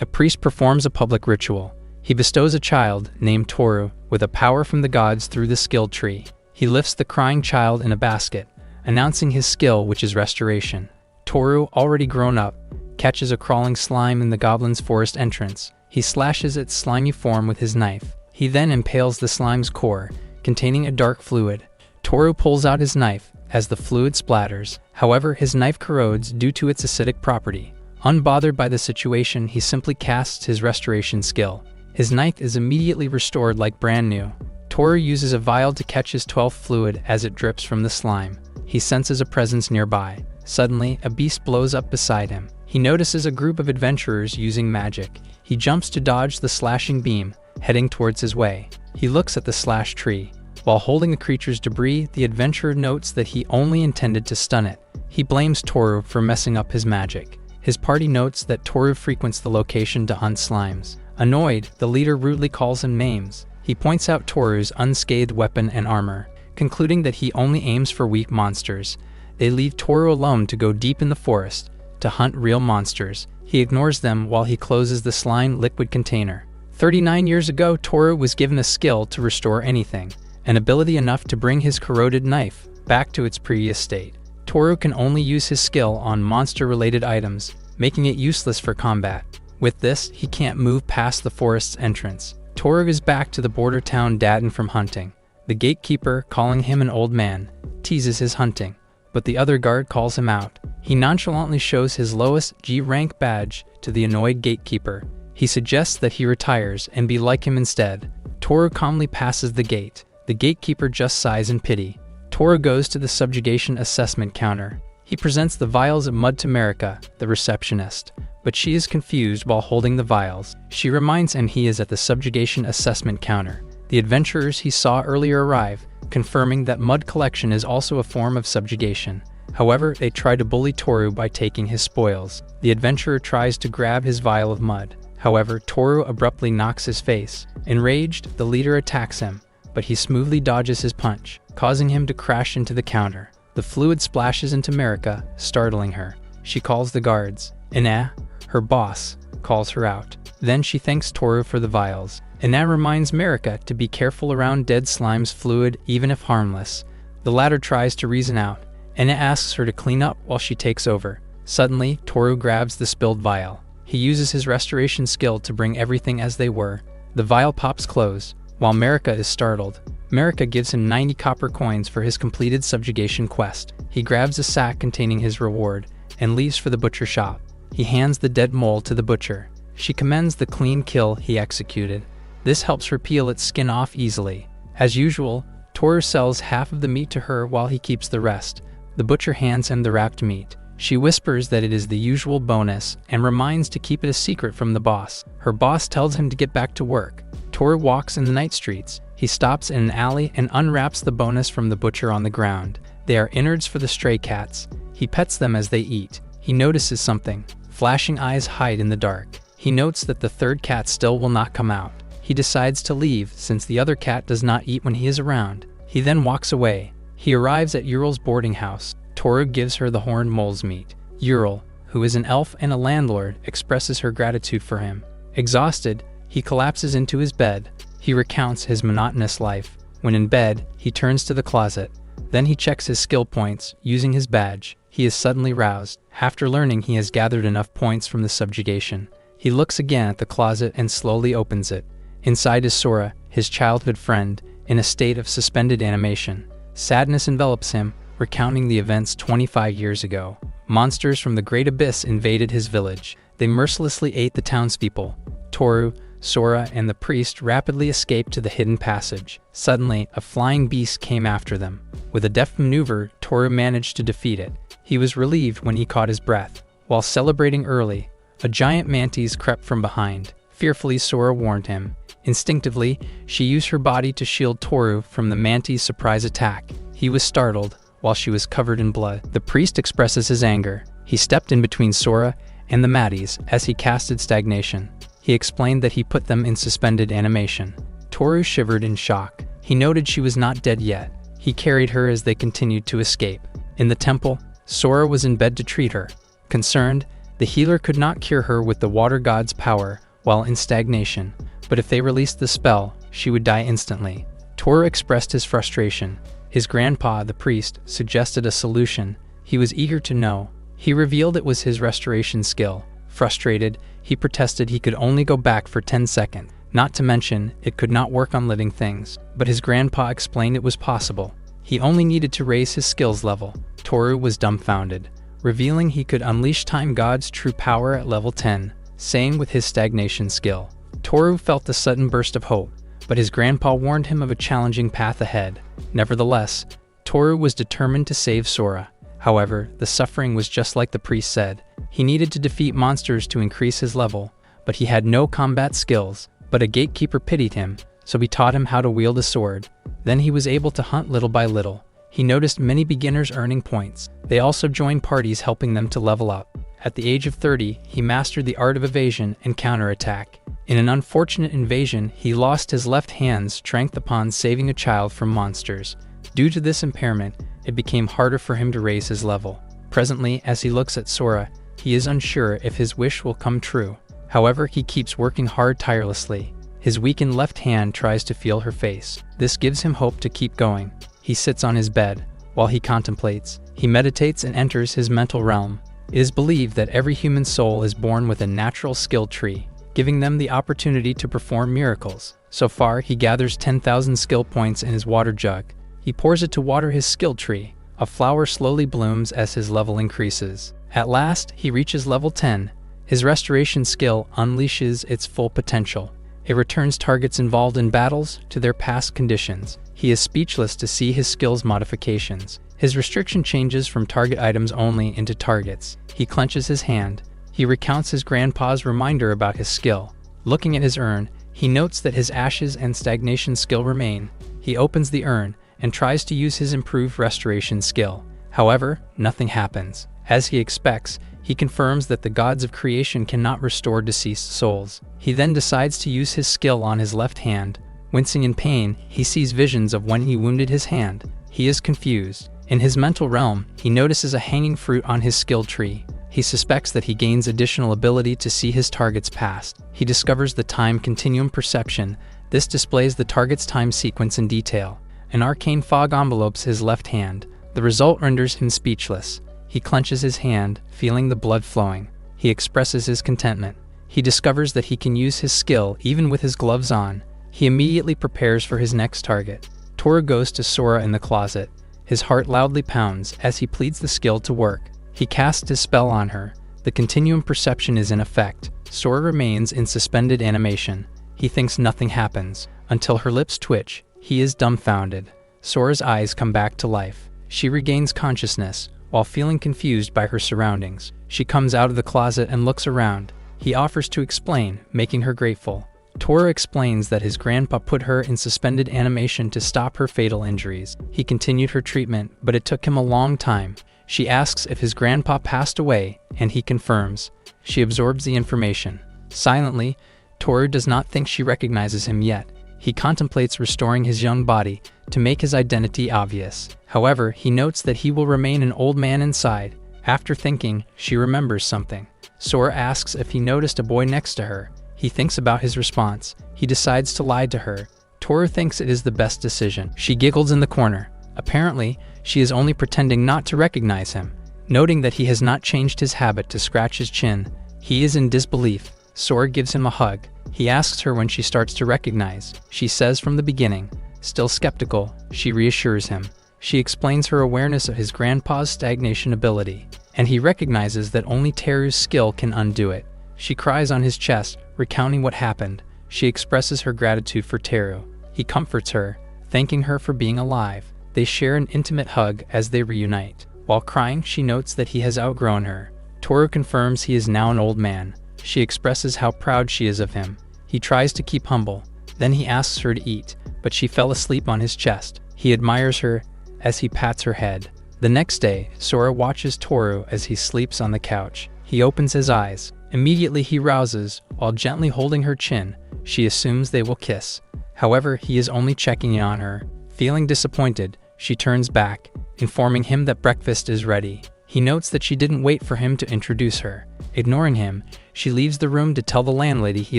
a priest performs a public ritual. He bestows a child, named Toru, with a power from the gods through the skill tree. He lifts the crying child in a basket, announcing his skill, which is restoration. Toru, already grown up, catches a crawling slime in the goblin's forest entrance. He slashes its slimy form with his knife. He then impales the slime's core, containing a dark fluid. Toru pulls out his knife, as the fluid splatters. However, his knife corrodes due to its acidic property. Unbothered by the situation, he simply casts his restoration skill. His knife is immediately restored like brand new. Toru uses a vial to catch his 12th fluid as it drips from the slime. He senses a presence nearby. Suddenly, a beast blows up beside him. He notices a group of adventurers using magic. He jumps to dodge the slashing beam, heading towards his way. He looks at the slashed tree. While holding the creature's debris, the adventurer notes that he only intended to stun it. He blames Toru for messing up his magic. His party notes that Toru frequents the location to hunt slimes. Annoyed, the leader rudely calls him names. He points out Toru's unscathed weapon and armor, concluding that he only aims for weak monsters. They leave Toru alone to go deep in the forest to hunt real monsters. He ignores them while he closes the slime liquid container. 39 years ago, Toru was given a skill to restore anything, an ability enough to bring his corroded knife back to its previous state. Toru can only use his skill on monster-related items, making it useless for combat. With this, he can't move past the forest's entrance. Toru is back to the border town Daten from hunting. The gatekeeper, calling him an old man, teases his hunting, but the other guard calls him out. He nonchalantly shows his lowest G-rank badge to the annoyed gatekeeper. He suggests that he retires and be like him instead. Toru calmly passes the gate. The gatekeeper just sighs in pity. Toru goes to the subjugation assessment counter. He presents the vials of mud to Marika, the receptionist, but she is confused while holding the vials. She reminds him he is at the subjugation assessment counter. The adventurers he saw earlier arrive, confirming that mud collection is also a form of subjugation. However, they try to bully Toru by taking his spoils. The adventurer tries to grab his vial of mud. However, Toru abruptly knocks his face. Enraged, the leader attacks him, but he smoothly dodges his punch, causing him to crash into the counter. The fluid splashes into Marika, startling her. She calls the guards. Ina, her boss, calls her out. Then she thanks Toru for the vials. Ina reminds Marika to be careful around dead slime's fluid, even if harmless. The latter tries to reason out. Ina asks her to clean up while she takes over. Suddenly, Toru grabs the spilled vial. He uses his restoration skill to bring everything as they were. The vial pops closed, while Marika is startled. Marika gives him 90 copper coins for his completed subjugation quest. He grabs a sack containing his reward and leaves for the butcher shop. He hands the dead mole to the butcher. She commends the clean kill he executed. This helps her peel its skin off easily. As usual, Toru sells half of the meat to her while he keeps the rest. The butcher hands him the wrapped meat. She whispers that it is the usual bonus and reminds to keep it a secret from the boss. Her boss tells him to get back to work. Toru walks in the night streets. He stops in an alley and unwraps the bonus from the butcher on the ground. They are innards for the stray cats. He pets them as they eat. He notices something. Flashing eyes hide in the dark. He notes that the third cat still will not come out. He decides to leave since the other cat does not eat when he is around. He then walks away. He arrives at Ural's boarding house. Toru gives her the horned mole's meat. Ural, who is an elf and a landlord, expresses her gratitude for him. Exhausted, he collapses into his bed. He recounts his monotonous life. When in bed, he turns to the closet. Then he checks his skill points, using his badge. He is suddenly roused, after learning he has gathered enough points from the subjugation. He looks again at the closet and slowly opens it. Inside is Sora, his childhood friend, in a state of suspended animation. Sadness envelops him, recounting the events 25 years ago. Monsters from the Great Abyss invaded his village. They mercilessly ate the townspeople. Toru, Sora, and the priest rapidly escaped to the hidden passage. Suddenly, a flying beast came after them. With a deft maneuver, Toru managed to defeat it. He was relieved when he caught his breath. While celebrating early, a giant mantis crept from behind. Fearfully, Sora warned him. Instinctively, she used her body to shield Toru from the mantis' surprise attack. He was startled, while she was covered in blood. The priest expresses his anger. He stepped in between Sora and the mantis as he casted stagnation. He explained that he put them in suspended animation. Toru shivered in shock. He noted she was not dead yet. He carried her as they continued to escape. In the temple, Sora was in bed to treat her. Concerned, The healer could not cure her with the water god's power while in stagnation, but if they released the spell, she would die instantly. Toru expressed his frustration. His grandpa, the priest, suggested a solution. He was eager to know. He revealed it was his restoration skill. Frustrated, he protested he could only go back for 10 seconds. Not to mention, it could not work on living things. But his grandpa explained it was possible. He only needed to raise his skills level. Toru was dumbfounded, revealing he could unleash Time God's true power at level 10, same with his stagnation skill. Toru felt a sudden burst of hope, but his grandpa warned him of a challenging path ahead. Nevertheless, Toru was determined to save Sora. However, the suffering was just like the priest said. He needed to defeat monsters to increase his level, but he had no combat skills. But a gatekeeper pitied him, so he taught him how to wield a sword. Then he was able to hunt little by little. He noticed many beginners earning points. They also joined parties helping them to level up. At the age of 30, he mastered the art of evasion and counterattack. In an unfortunate invasion, he lost his left hand's strength upon saving a child from monsters. Due to this impairment, it became harder for him to raise his level. Presently, as he looks at Sora, he is unsure if his wish will come true. However, he keeps working hard tirelessly. His weakened left hand tries to feel her face. This gives him hope to keep going. He sits on his bed. While he contemplates, he meditates and enters his mental realm. It is believed that every human soul is born with a natural skill tree, giving them the opportunity to perform miracles. So far, he gathers 10,000 skill points in his water jug. He pours it to water his skill tree. A flower slowly blooms as his level increases. At last, he reaches level 10. His restoration skill unleashes its full potential. It returns targets involved in battles to their past conditions. He is speechless to see his skill's modifications. His restriction changes from target items only into targets. He clenches his hand. He recounts his grandpa's reminder about his skill. Looking at his urn, he notes that his ashes and stagnation skill remain. He opens the urn and tries to use his improved restoration skill. However, nothing happens. As he expects, he confirms that the gods of creation cannot restore deceased souls. He then decides to use his skill on his left hand. Wincing in pain, he sees visions of when he wounded his hand. He is confused. In his mental realm, he notices a hanging fruit on his skill tree. He suspects that he gains additional ability to see his target's past. He discovers the time continuum perception. This displays the target's time sequence in detail. An arcane fog envelopes his left hand. The result renders him speechless. He clenches his hand, feeling the blood flowing. He expresses his contentment. He discovers that he can use his skill even with his gloves on. He immediately prepares for his next target. Toru goes to Sora in the closet. His heart loudly pounds as he pleads the skill to work. He casts his spell on her. The continuum perception is in effect. Sora remains in suspended animation. He thinks nothing happens, until her lips twitch. He is dumbfounded. Sora's eyes come back to life. She regains consciousness, while feeling confused by her surroundings. She comes out of the closet and looks around. He offers to explain, making her grateful. Toru explains that his grandpa put her in suspended animation to stop her fatal injuries. He continued her treatment, but it took him a long time. She asks if his grandpa passed away, and he confirms. She absorbs the information. Silently, Toru does not think she recognizes him yet. He contemplates restoring his young body to make his identity obvious. However, he notes that he will remain an old man inside. After thinking, she remembers something. Sora asks if he noticed a boy next to her. He thinks about his response. He decides to lie to her. Toru thinks it is the best decision. She giggles in the corner. Apparently, she is only pretending not to recognize him. Noting that he has not changed his habit to scratch his chin, he is in disbelief. Sora gives him a hug. He asks her when she starts to recognize. She says from the beginning. Still skeptical, she reassures him. She explains her awareness of his grandpa's stagnation ability, and he recognizes that only Teru's skill can undo it. She cries on his chest, recounting what happened. She expresses her gratitude for Toru. He comforts her, thanking her for being alive. They share an intimate hug as they reunite. While crying, she notes that he has outgrown her. Toru confirms he is now an old man. She expresses how proud she is of him. He tries to keep humble. Then he asks her to eat, but she fell asleep on his chest. He admires her as he pats her head. The next day, Sora watches Toru as he sleeps on the couch. He opens his eyes. Immediately he rouses, while gently holding her chin. She assumes they will kiss. However, he is only checking in on her. Feeling disappointed, she turns back, informing him that breakfast is ready. He notes that she didn't wait for him to introduce her. Ignoring him, she leaves the room to tell the landlady he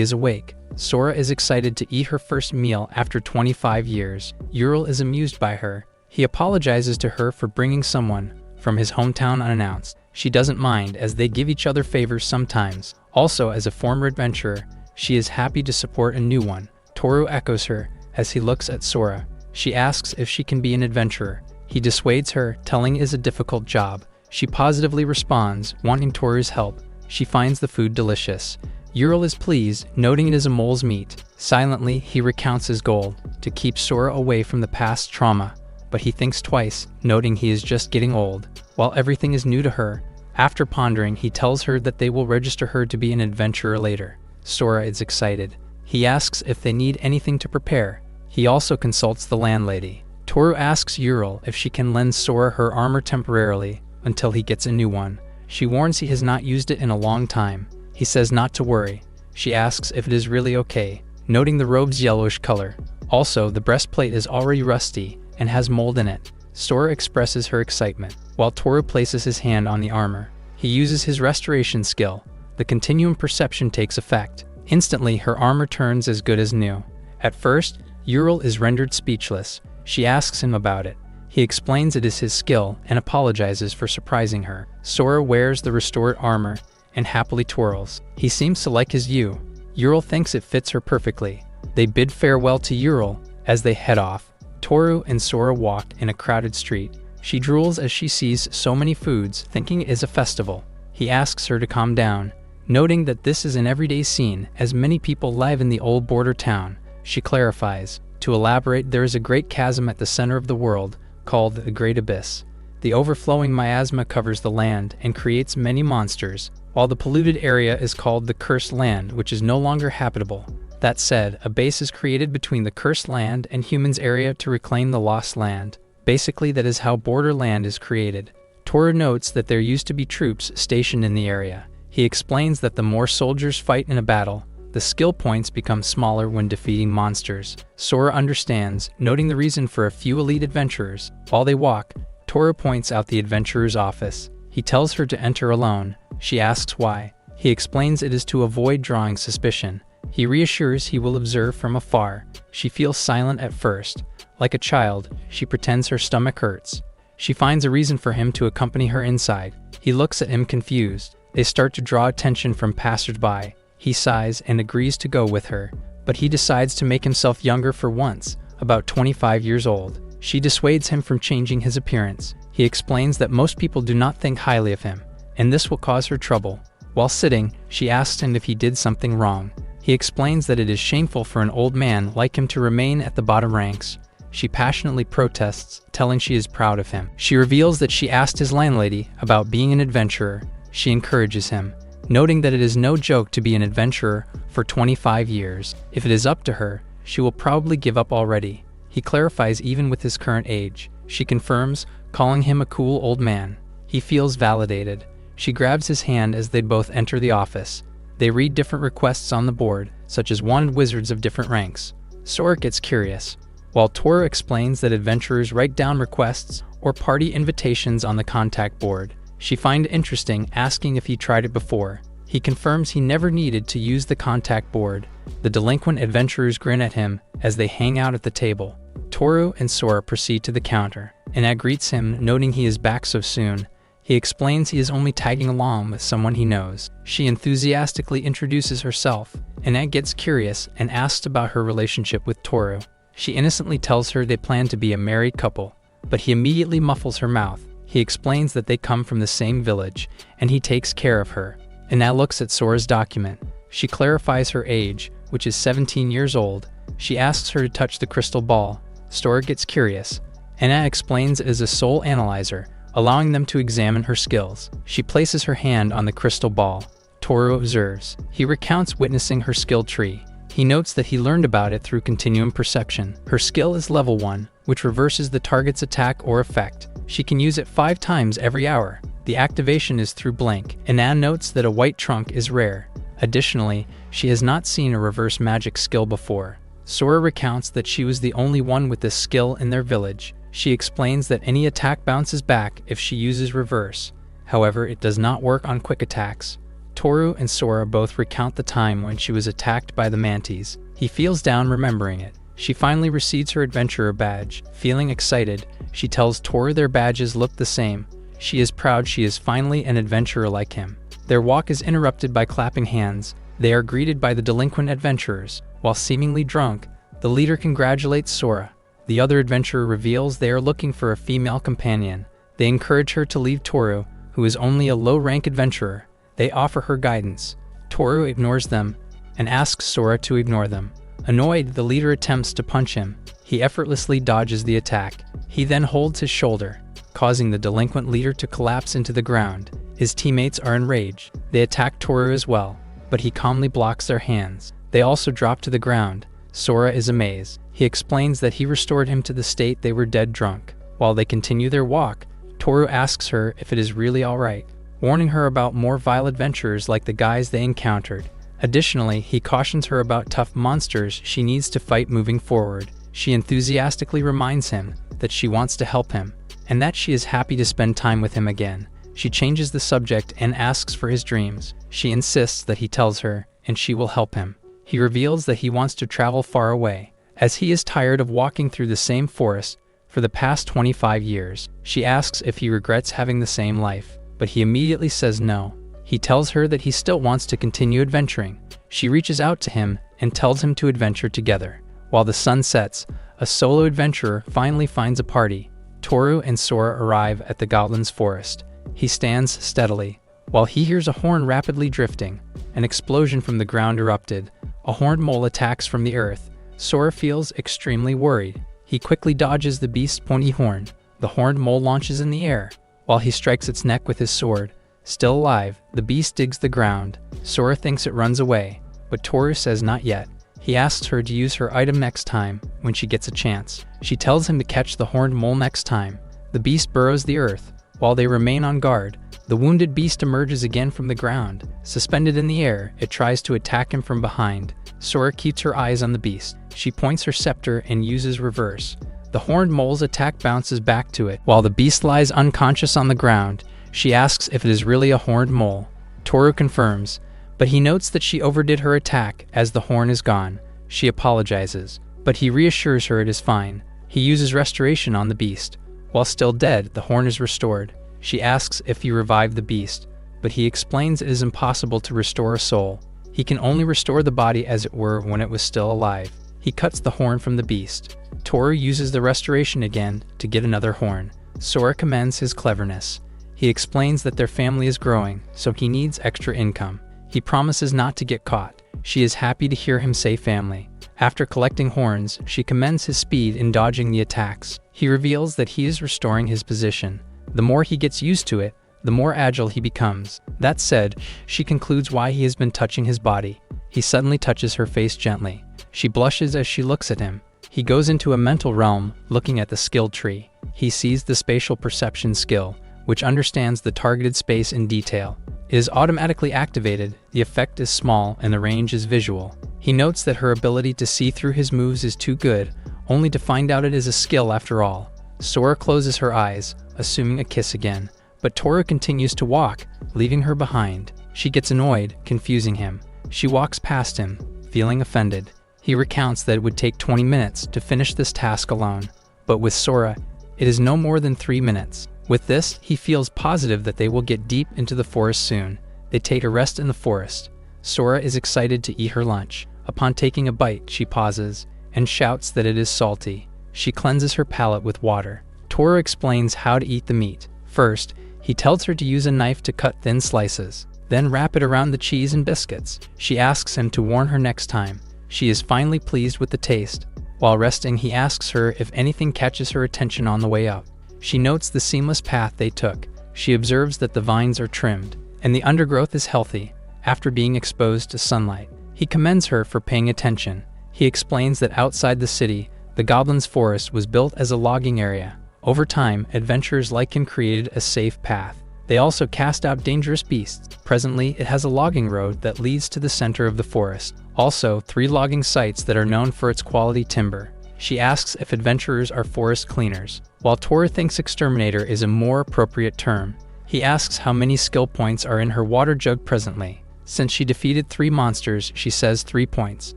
is awake. Sora is excited to eat her first meal after 25 years. Ural is amused by her. He apologizes to her for bringing someone from his hometown unannounced. She doesn't mind, as they give each other favors sometimes. Also, as a former adventurer, she is happy to support a new one. Toru echoes her as he looks at Sora. She asks if she can be an adventurer. He dissuades her, telling it is a difficult job. She positively responds, wanting Toru's help. She finds the food delicious. Ural is pleased, noting it is a mole's meat. Silently, he recounts his goal, to keep Sora away from the past trauma. But he thinks twice, noting he is just getting old. While everything is new to her, after pondering, he tells her that they will register her to be an adventurer later. Sora is excited. He asks if they need anything to prepare. He also consults the landlady. Toru asks Ural if she can lend Sora her armor temporarily until he gets a new one. She warns he has not used it in a long time. He says not to worry. She asks if it is really okay, noting the robe's yellowish color. Also, the breastplate is already rusty and has mold in it. Sora expresses her excitement, while Toru places his hand on the armor. He uses his restoration skill. The continuum perception takes effect. Instantly, her armor turns as good as new. At first, Ural is rendered speechless. She asks him about it. He explains it is his skill and apologizes for surprising her. Sora wears the restored armor and happily twirls. He seems to like his hue. Ural thinks it fits her perfectly. They bid farewell to Ural as they head off. Toru and Sora walk in a crowded street. She drools as she sees so many foods, thinking it is a festival. He asks her to calm down, noting that this is an everyday scene as many people live in the old border town. She clarifies. To elaborate, there is a great chasm at the center of the world, called the Great Abyss. The overflowing miasma covers the land and creates many monsters, while the polluted area is called the Cursed Land, which is no longer habitable. That said, a base is created between the Cursed Land and humans' area to reclaim the lost land. Basically, that is how borderland is created. Toru notes that there used to be troops stationed in the area. He explains that the more soldiers fight in a battle, the skill points become smaller when defeating monsters. Sora understands, noting the reason for a few elite adventurers. While they walk, Toru points out the adventurer's office. He tells her to enter alone. She asks why. He explains it is to avoid drawing suspicion. He reassures he will observe from afar. She feels silent at first. Like a child, she pretends her stomach hurts. She finds a reason for him to accompany her inside. He looks at him confused. They start to draw attention from passersby. He sighs and agrees to go with her, but he decides to make himself younger for once, about 25 years old. She dissuades him from changing his appearance. He explains that most people do not think highly of him, and this will cause her trouble. While sitting, she asks him if he did something wrong. He explains that it is shameful for an old man like him to remain at the bottom ranks. She passionately protests, telling she is proud of him. She reveals that she asked his landlady about being an adventurer. She encourages him, noting that it is no joke to be an adventurer for 25 years. If it is up to her, she will probably give up already. He clarifies even with his current age. She confirms, calling him a cool old man. He feels validated. She grabs his hand as they both enter the office. They read different requests on the board, such as wanted wizards of different ranks. Sora gets curious, while Toru explains that adventurers write down requests or party invitations on the contact board. She finds it interesting, asking if he tried it before. He confirms he never needed to use the contact board. The delinquent adventurers grin at him as they hang out at the table. Toru and Sora proceed to the counter. Anna greets him, noting he is back so soon. He explains he is only tagging along with someone he knows. She enthusiastically introduces herself. Anna gets curious and asks about her relationship with Toru. She innocently tells her they plan to be a married couple, but he immediately muffles her mouth. He explains that they come from the same village, and he takes care of her. Anna looks at Sora's document. She clarifies her age, which is 17 years old. She asks her to touch the crystal ball. Sora gets curious. Anna explains it is a soul analyzer, allowing them to examine her skills. She places her hand on the crystal ball. Toru observes. He recounts witnessing her skill tree. He notes that he learned about it through continuum perception. Her skill is level 1, which reverses the target's attack or effect. She can use it 5 times every hour. The activation is through blank. Anna notes that a white trunk is rare. Additionally, she has not seen a reverse magic skill before. Sora recounts that she was the only one with this skill in their village. She explains that any attack bounces back if she uses reverse. However, it does not work on quick attacks. Toru and Sora both recount the time when she was attacked by the mantis. He feels down remembering it. She finally receives her adventurer badge. Feeling excited, she tells Toru their badges look the same. She is proud she is finally an adventurer like him. Their walk is interrupted by clapping hands. They are greeted by the delinquent adventurers. While seemingly drunk, the leader congratulates Sora. The other adventurer reveals they are looking for a female companion. They encourage her to leave Toru, who is only a low-rank adventurer. They offer her guidance. Toru ignores them and asks Sora to ignore them. Annoyed, the leader attempts to punch him. He effortlessly dodges the attack. He then holds his shoulder, causing the delinquent leader to collapse into the ground. His teammates are enraged. They attack Toru as well, but he calmly blocks their hands. They also drop to the ground. Sora is amazed. He explains that he restored him to the state they were dead drunk. While they continue their walk, Toru asks her if it is really alright, warning her about more vile adventurers like the guys they encountered. Additionally, he cautions her about tough monsters she needs to fight moving forward. She enthusiastically reminds him that she wants to help him, and that she is happy to spend time with him again. She changes the subject and asks for his dreams. She insists that he tells her, and she will help him. He reveals that he wants to travel far away, as he is tired of walking through the same forest for the past 25 years. She asks if he regrets having the same life, but he immediately says no. He tells her that he still wants to continue adventuring. She reaches out to him and tells him to adventure together. While the sun sets, a solo adventurer finally finds a party. Toru and Sora arrive at the goblin's forest. He stands steadily, while he hears a horn rapidly drifting. An explosion from the ground erupted. A horned mole attacks from the earth. Sora feels extremely worried. He quickly dodges the beast's pointy horn. The horned mole launches in the air, while he strikes its neck with his sword. Still alive, the beast digs the ground. Sora thinks it runs away, but Toru says not yet. He asks her to use her item next time, when she gets a chance. She tells him to catch the horned mole next time. The beast burrows the earth. While they remain on guard, the wounded beast emerges again from the ground. Suspended in the air, it tries to attack him from behind. Sora keeps her eyes on the beast. She points her scepter and uses reverse. The horned mole's attack bounces back to it. While the beast lies unconscious on the ground, she asks if it is really a horned mole. Toru confirms, but he notes that she overdid her attack as the horn is gone. She apologizes, but he reassures her it is fine. He uses restoration on the beast. While still dead, the horn is restored. She asks if he revived the beast, but he explains it is impossible to restore a soul. He can only restore the body as it were when it was still alive. He cuts the horn from the beast. Toru uses the restoration again to get another horn. Sora commends his cleverness. He explains that their family is growing, so he needs extra income. He promises not to get caught. She is happy to hear him say family. After collecting horns, she commends his speed in dodging the attacks. He reveals that he is restoring his position. The more he gets used to it, the more agile he becomes. That said, she concludes why he has been touching his body. He suddenly touches her face gently. She blushes as she looks at him. He goes into a mental realm, looking at the skill tree. He sees the spatial perception skill, which understands the targeted space in detail. It is automatically activated, the effect is small, and the range is visual. He notes that her ability to see through his moves is too good, only to find out it is a skill after all. Sora closes her eyes, assuming a kiss again, but Toru continues to walk, leaving her behind. She gets annoyed, confusing him. She walks past him, feeling offended. He recounts that it would take 20 minutes to finish this task alone, but with Sora, it is no more than 3 minutes. With this, he feels positive that they will get deep into the forest soon. They take a rest in the forest. Sora is excited to eat her lunch. Upon taking a bite, she pauses and shouts that it is salty. She cleanses her palate with water. Toru explains how to eat the meat. First, he tells her to use a knife to cut thin slices, then wrap it around the cheese and biscuits. She asks him to warn her next time. She is finally pleased with the taste. While resting, he asks her if anything catches her attention on the way up. She notes the seamless path they took. She observes that the vines are trimmed, and the undergrowth is healthy, after being exposed to sunlight. He commends her for paying attention. He explains that outside the city, the Goblin's Forest was built as a logging area. Over time, adventurers like him created a safe path. They also cast out dangerous beasts. Presently, it has a logging road that leads to the center of the forest. Also, 3 logging sites that are known for its quality timber. She asks if adventurers are forest cleaners. While Toru thinks exterminator is a more appropriate term, He asks how many skill points are in her water jug presently. Since she defeated 3 monsters, she says 3 points.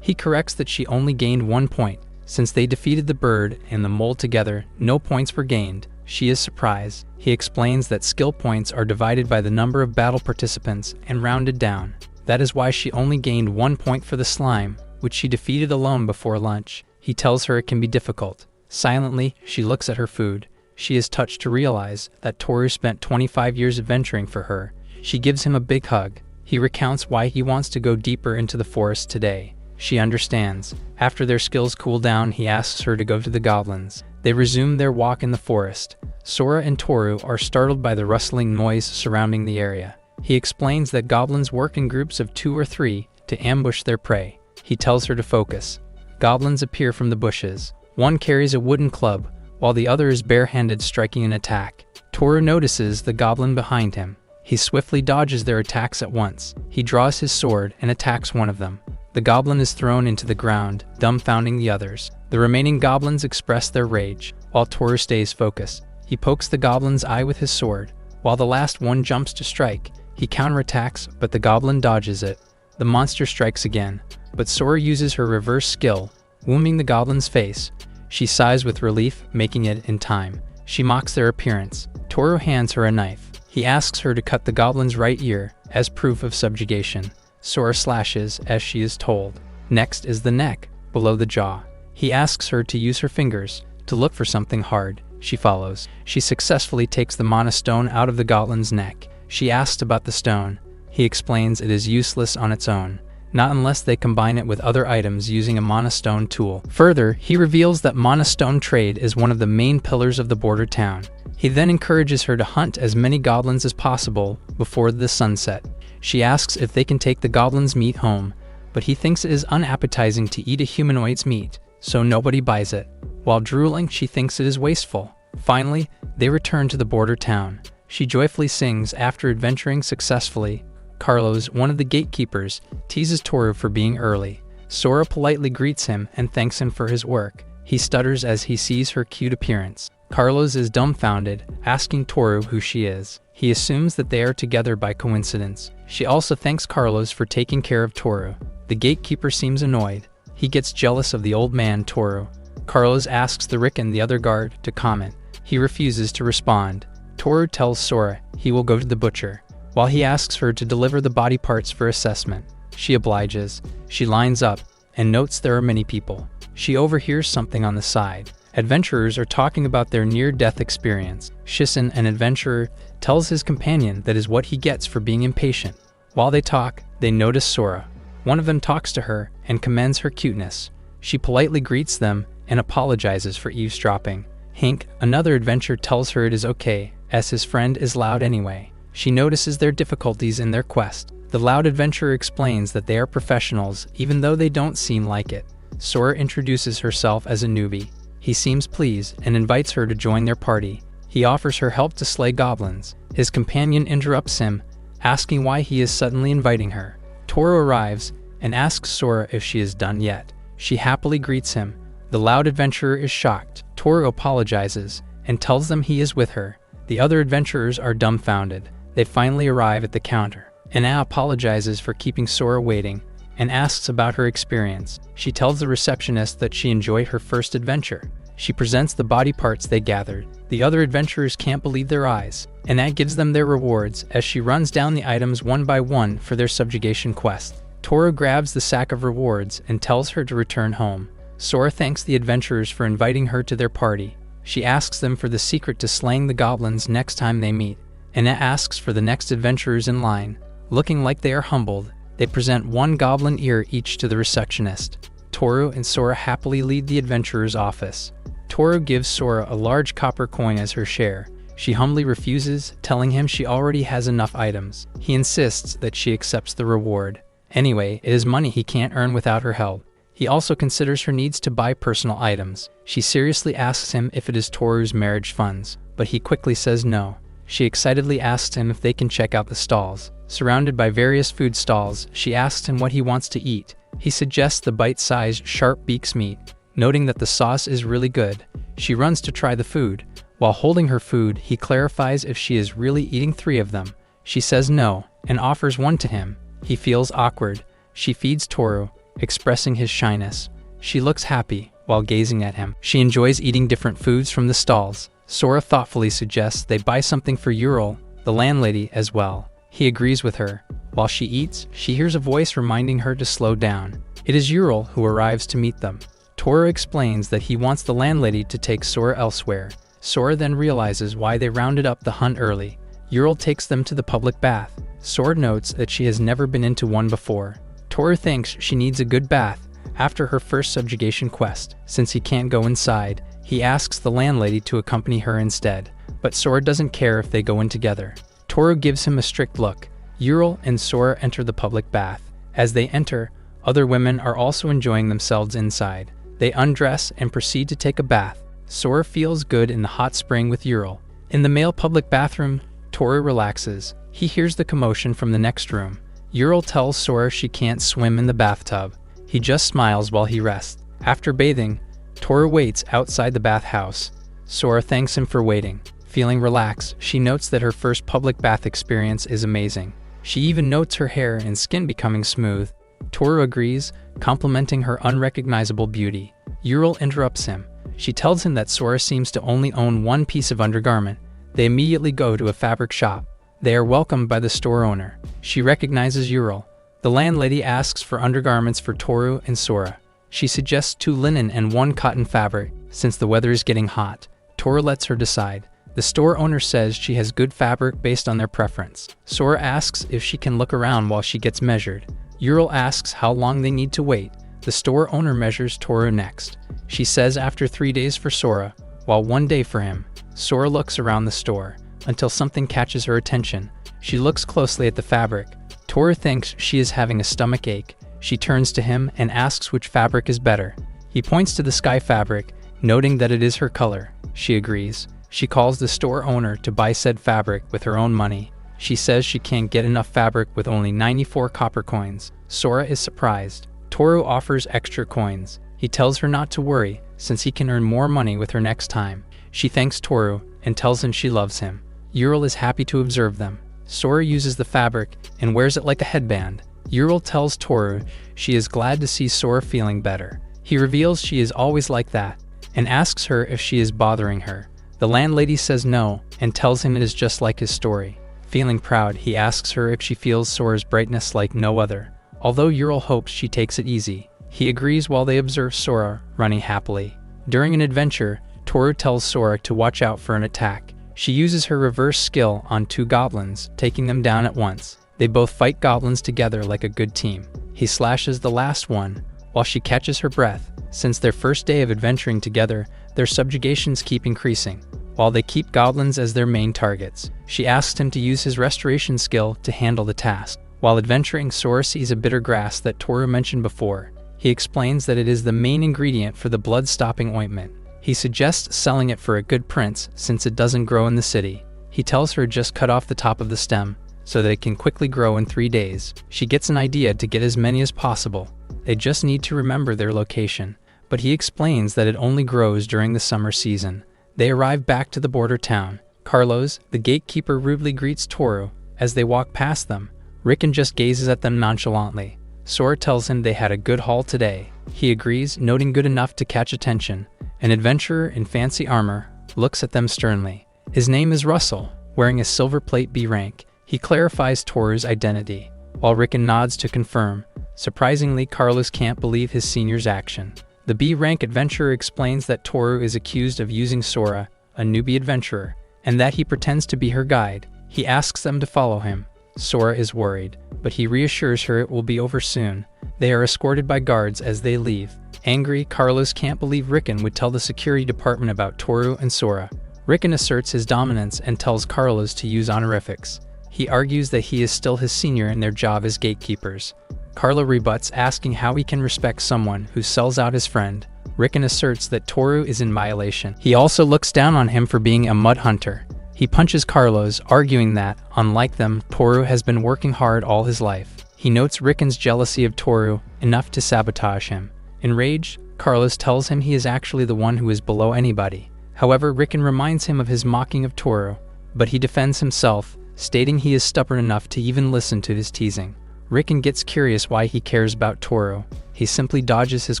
He corrects that she only gained 1 point. Since they defeated the bird and the mole together, no points were gained. She is surprised. He explains that skill points are divided by the number of battle participants and rounded down. That is why she only gained 1 point for the slime, which she defeated alone before lunch. He tells her it can be difficult. Silently, she looks at her food. She is touched to realize that Toru spent 25 years adventuring for her. She gives him a big hug. He recounts why he wants to go deeper into the forest today. She understands. After their skills cool down, he asks her to go to the goblins. They resume their walk in the forest. Sora and Toru are startled by the rustling noise surrounding the area. He explains that goblins work in groups of 2 or 3 to ambush their prey. He tells her to focus. Goblins appear from the bushes. One carries a wooden club, while the other is barehanded striking an attack. Toru notices the goblin behind him. He swiftly dodges their attacks at once. He draws his sword and attacks one of them. The goblin is thrown into the ground, dumbfounding the others. The remaining goblins express their rage, while Toru stays focused. He pokes the goblin's eye with his sword. While the last one jumps to strike, he counterattacks, but the goblin dodges it. The monster strikes again, but Sora uses her reverse skill, wounding the goblin's face. She sighs with relief, making it in time. She mocks their appearance. Toru hands her a knife. He asks her to cut the goblin's right ear, as proof of subjugation. Sora slashes, as she is told. Next is the neck, below the jaw. He asks her to use her fingers, to look for something hard. She follows. She successfully takes the mana stone out of the goblin's neck. She asks about the stone. He explains it is useless on its own, not unless they combine it with other items using a mana stone tool. Further, he reveals that mana stone trade is one of the main pillars of the border town. He then encourages her to hunt as many goblins as possible before the sunset. She asks if they can take the goblin's meat home, but he thinks it is unappetizing to eat a humanoid's meat, so nobody buys it. While drooling, she thinks it is wasteful. Finally, they return to the border town. She joyfully sings after adventuring successfully. Carlos, one of the gatekeepers, teases Toru for being early. Sora politely greets him and thanks him for his work. He stutters as he sees her cute appearance. Carlos is dumbfounded, asking Toru who she is. He assumes that they are together by coincidence. She also thanks Carlos for taking care of Toru. The gatekeeper seems annoyed. He gets jealous of the old man, Toru. Carlos asks the Rick and the other guard to comment. He refuses to respond. Toru tells Sora he will go to the butcher, while he asks her to deliver the body parts for assessment. She obliges. She lines up and notes there are many people. She overhears something on the side. Adventurers are talking about their near-death experience. Shisen, an adventurer, tells his companion that is what he gets for being impatient. While they talk, they notice Sora. One of them talks to her and commends her cuteness. She politely greets them and apologizes for eavesdropping. Hank, another adventurer, tells her it is okay, as his friend is loud anyway. She notices their difficulties in their quest. The loud adventurer explains that they are professionals, even though they don't seem like it. Sora introduces herself as a newbie. He seems pleased and invites her to join their party. He offers her help to slay goblins. His companion interrupts him, asking why he is suddenly inviting her. Toru arrives and asks Sora if she is done yet. She happily greets him. The loud adventurer is shocked. Toru apologizes and tells them he is with her. The other adventurers are dumbfounded. They finally arrive at the counter. Anna apologizes for keeping Sora waiting and asks about her experience. She tells the receptionist that she enjoyed her first adventure. She presents the body parts they gathered. The other adventurers can't believe their eyes, and that gives them their rewards as she runs down the items one by one for their subjugation quest. Toru grabs the sack of rewards and tells her to return home. Sora thanks the adventurers for inviting her to their party. She asks them for the secret to slaying the goblins next time they meet. Anna asks for the next adventurers in line. Looking like they are humbled, they present one goblin ear each to the receptionist. Toru and Sora happily leave the adventurer's office. Toru gives Sora a large copper coin as her share. She humbly refuses, telling him she already has enough items. He insists that she accepts the reward. Anyway, it is money he can't earn without her help. He also considers her needs to buy personal items. She seriously asks him if it is Toru's marriage funds, but he quickly says no. She excitedly asks him if they can check out the stalls. Surrounded by various food stalls, she asks him what he wants to eat. He suggests the bite-sized sharp beaks meat, noting that the sauce is really good. She runs to try the food, While holding her food, he clarifies if she is really eating 3 of them. She says no, and offers one to him. He feels awkward. She feeds Toru, expressing his shyness. She looks happy while gazing at him. She enjoys eating different foods from the stalls. Sora thoughtfully suggests they buy something for Ural, the landlady, as well. He agrees with her. While she eats, she hears a voice reminding her to slow down. It is Ural who arrives to meet them. Toru explains that he wants the landlady to take Sora elsewhere. Sora then realizes why they rounded up the hunt early. Ural takes them to the public bath. Sora notes that she has never been into one before. Toru thinks she needs a good bath after her first subjugation quest. Since he can't go inside, he asks the landlady to accompany her instead. But Sora doesn't care if they go in together. Toru gives him a strict look. Ural and Sora enter the public bath. As they enter, other women are also enjoying themselves inside. They undress and proceed to take a bath. Sora feels good in the hot spring with Ural. In the male public bathroom, Toru relaxes. He hears the commotion from the next room. Ural tells Sora she can't swim in the bathtub. He just smiles while he rests. After bathing, Toru waits outside the bathhouse. Sora thanks him for waiting. Feeling relaxed, she notes that her first public bath experience is amazing. She even notes her hair and skin becoming smooth. Toru agrees, complimenting her unrecognizable beauty. Ural interrupts him. She tells him that Sora seems to only own one piece of undergarment. They immediately go to a fabric shop. They are welcomed by the store owner. She recognizes Ural. The landlady asks for undergarments for Toru and Sora. She suggests 2 linen and 1 cotton fabric, since the weather is getting hot. Toru lets her decide. The store owner says she has good fabric based on their preference. Sora asks if she can look around while she gets measured. Ural asks how long they need to wait. The store owner measures Toru next. She says after 3 days for Sora, while 1 day for him. Sora looks around the store until something catches her attention. She looks closely at the fabric. Toru thinks she is having a stomach ache. She turns to him and asks which fabric is better. He points to the sky fabric, noting that it is her color. She agrees. She calls the store owner to buy said fabric with her own money. She says she can't get enough fabric with only 94 copper coins. Sora is surprised. Toru offers extra coins. He tells her not to worry, since he can earn more money with her next time. She thanks Toru and tells him she loves him. Ural is happy to observe them. Sora uses the fabric and wears it like a headband. Ural tells Toru she is glad to see Sora feeling better. He reveals she is always like that and asks her if she is bothering her. The landlady says no and tells him it is just like his story. Feeling proud, he asks her if she feels Sora's brightness like no other. Although Ural hopes she takes it easy, he agrees while they observe Sora running happily. During an adventure, Toru tells Sora to watch out for an attack. She uses her reverse skill on 2 goblins, taking them down at once. They both fight goblins together like a good team. He slashes the last one, while she catches her breath. Since their first day of adventuring together, their subjugations keep increasing, while they keep goblins as their main targets. She asks him to use his restoration skill to handle the task. While adventuring, Sora sees a bitter grass that Toru mentioned before. He explains that it is the main ingredient for the blood-stopping ointment. He suggests selling it for a good price since it doesn't grow in the city. He tells her just cut off the top of the stem so that it can quickly grow in 3 days. She gets an idea to get as many as possible. They just need to remember their location, but he explains that it only grows during the summer season. They arrive back to the border town. Carlos, the gatekeeper, rudely greets Toru as they walk past them. Rickon just gazes at them nonchalantly. Sora tells him they had a good haul today. He agrees, noting good enough to catch attention. An adventurer in fancy armor looks at them sternly. His name is Russell, wearing a silver plate B rank. He clarifies Toru's identity, while Rickon nods to confirm. Surprisingly, Carlos can't believe his senior's action. The B rank adventurer explains that Toru is accused of using Sora, a newbie adventurer, and that he pretends to be her guide. He asks them to follow him. Sora is worried, but he reassures her it will be over soon. They are escorted by guards as they leave. Angry, Carlos can't believe Rickon would tell the security department about Toru and Sora. Rickon asserts his dominance and tells Carlos to use honorifics. He argues that he is still his senior in their job as gatekeepers. Carlo rebuts, asking how he can respect someone who sells out his friend. Rickon asserts that Toru is in violation. He also looks down on him for being a mud hunter. He punches Carlos, arguing that, unlike them, Toru has been working hard all his life. He notes Rickon's jealousy of Toru, enough to sabotage him. Enraged, Carlos tells him he is actually the one who is below anybody. However, Riken reminds him of his mocking of Toru, but he defends himself, stating he is stubborn enough to even listen to his teasing. Riken gets curious why he cares about Toru. He simply dodges his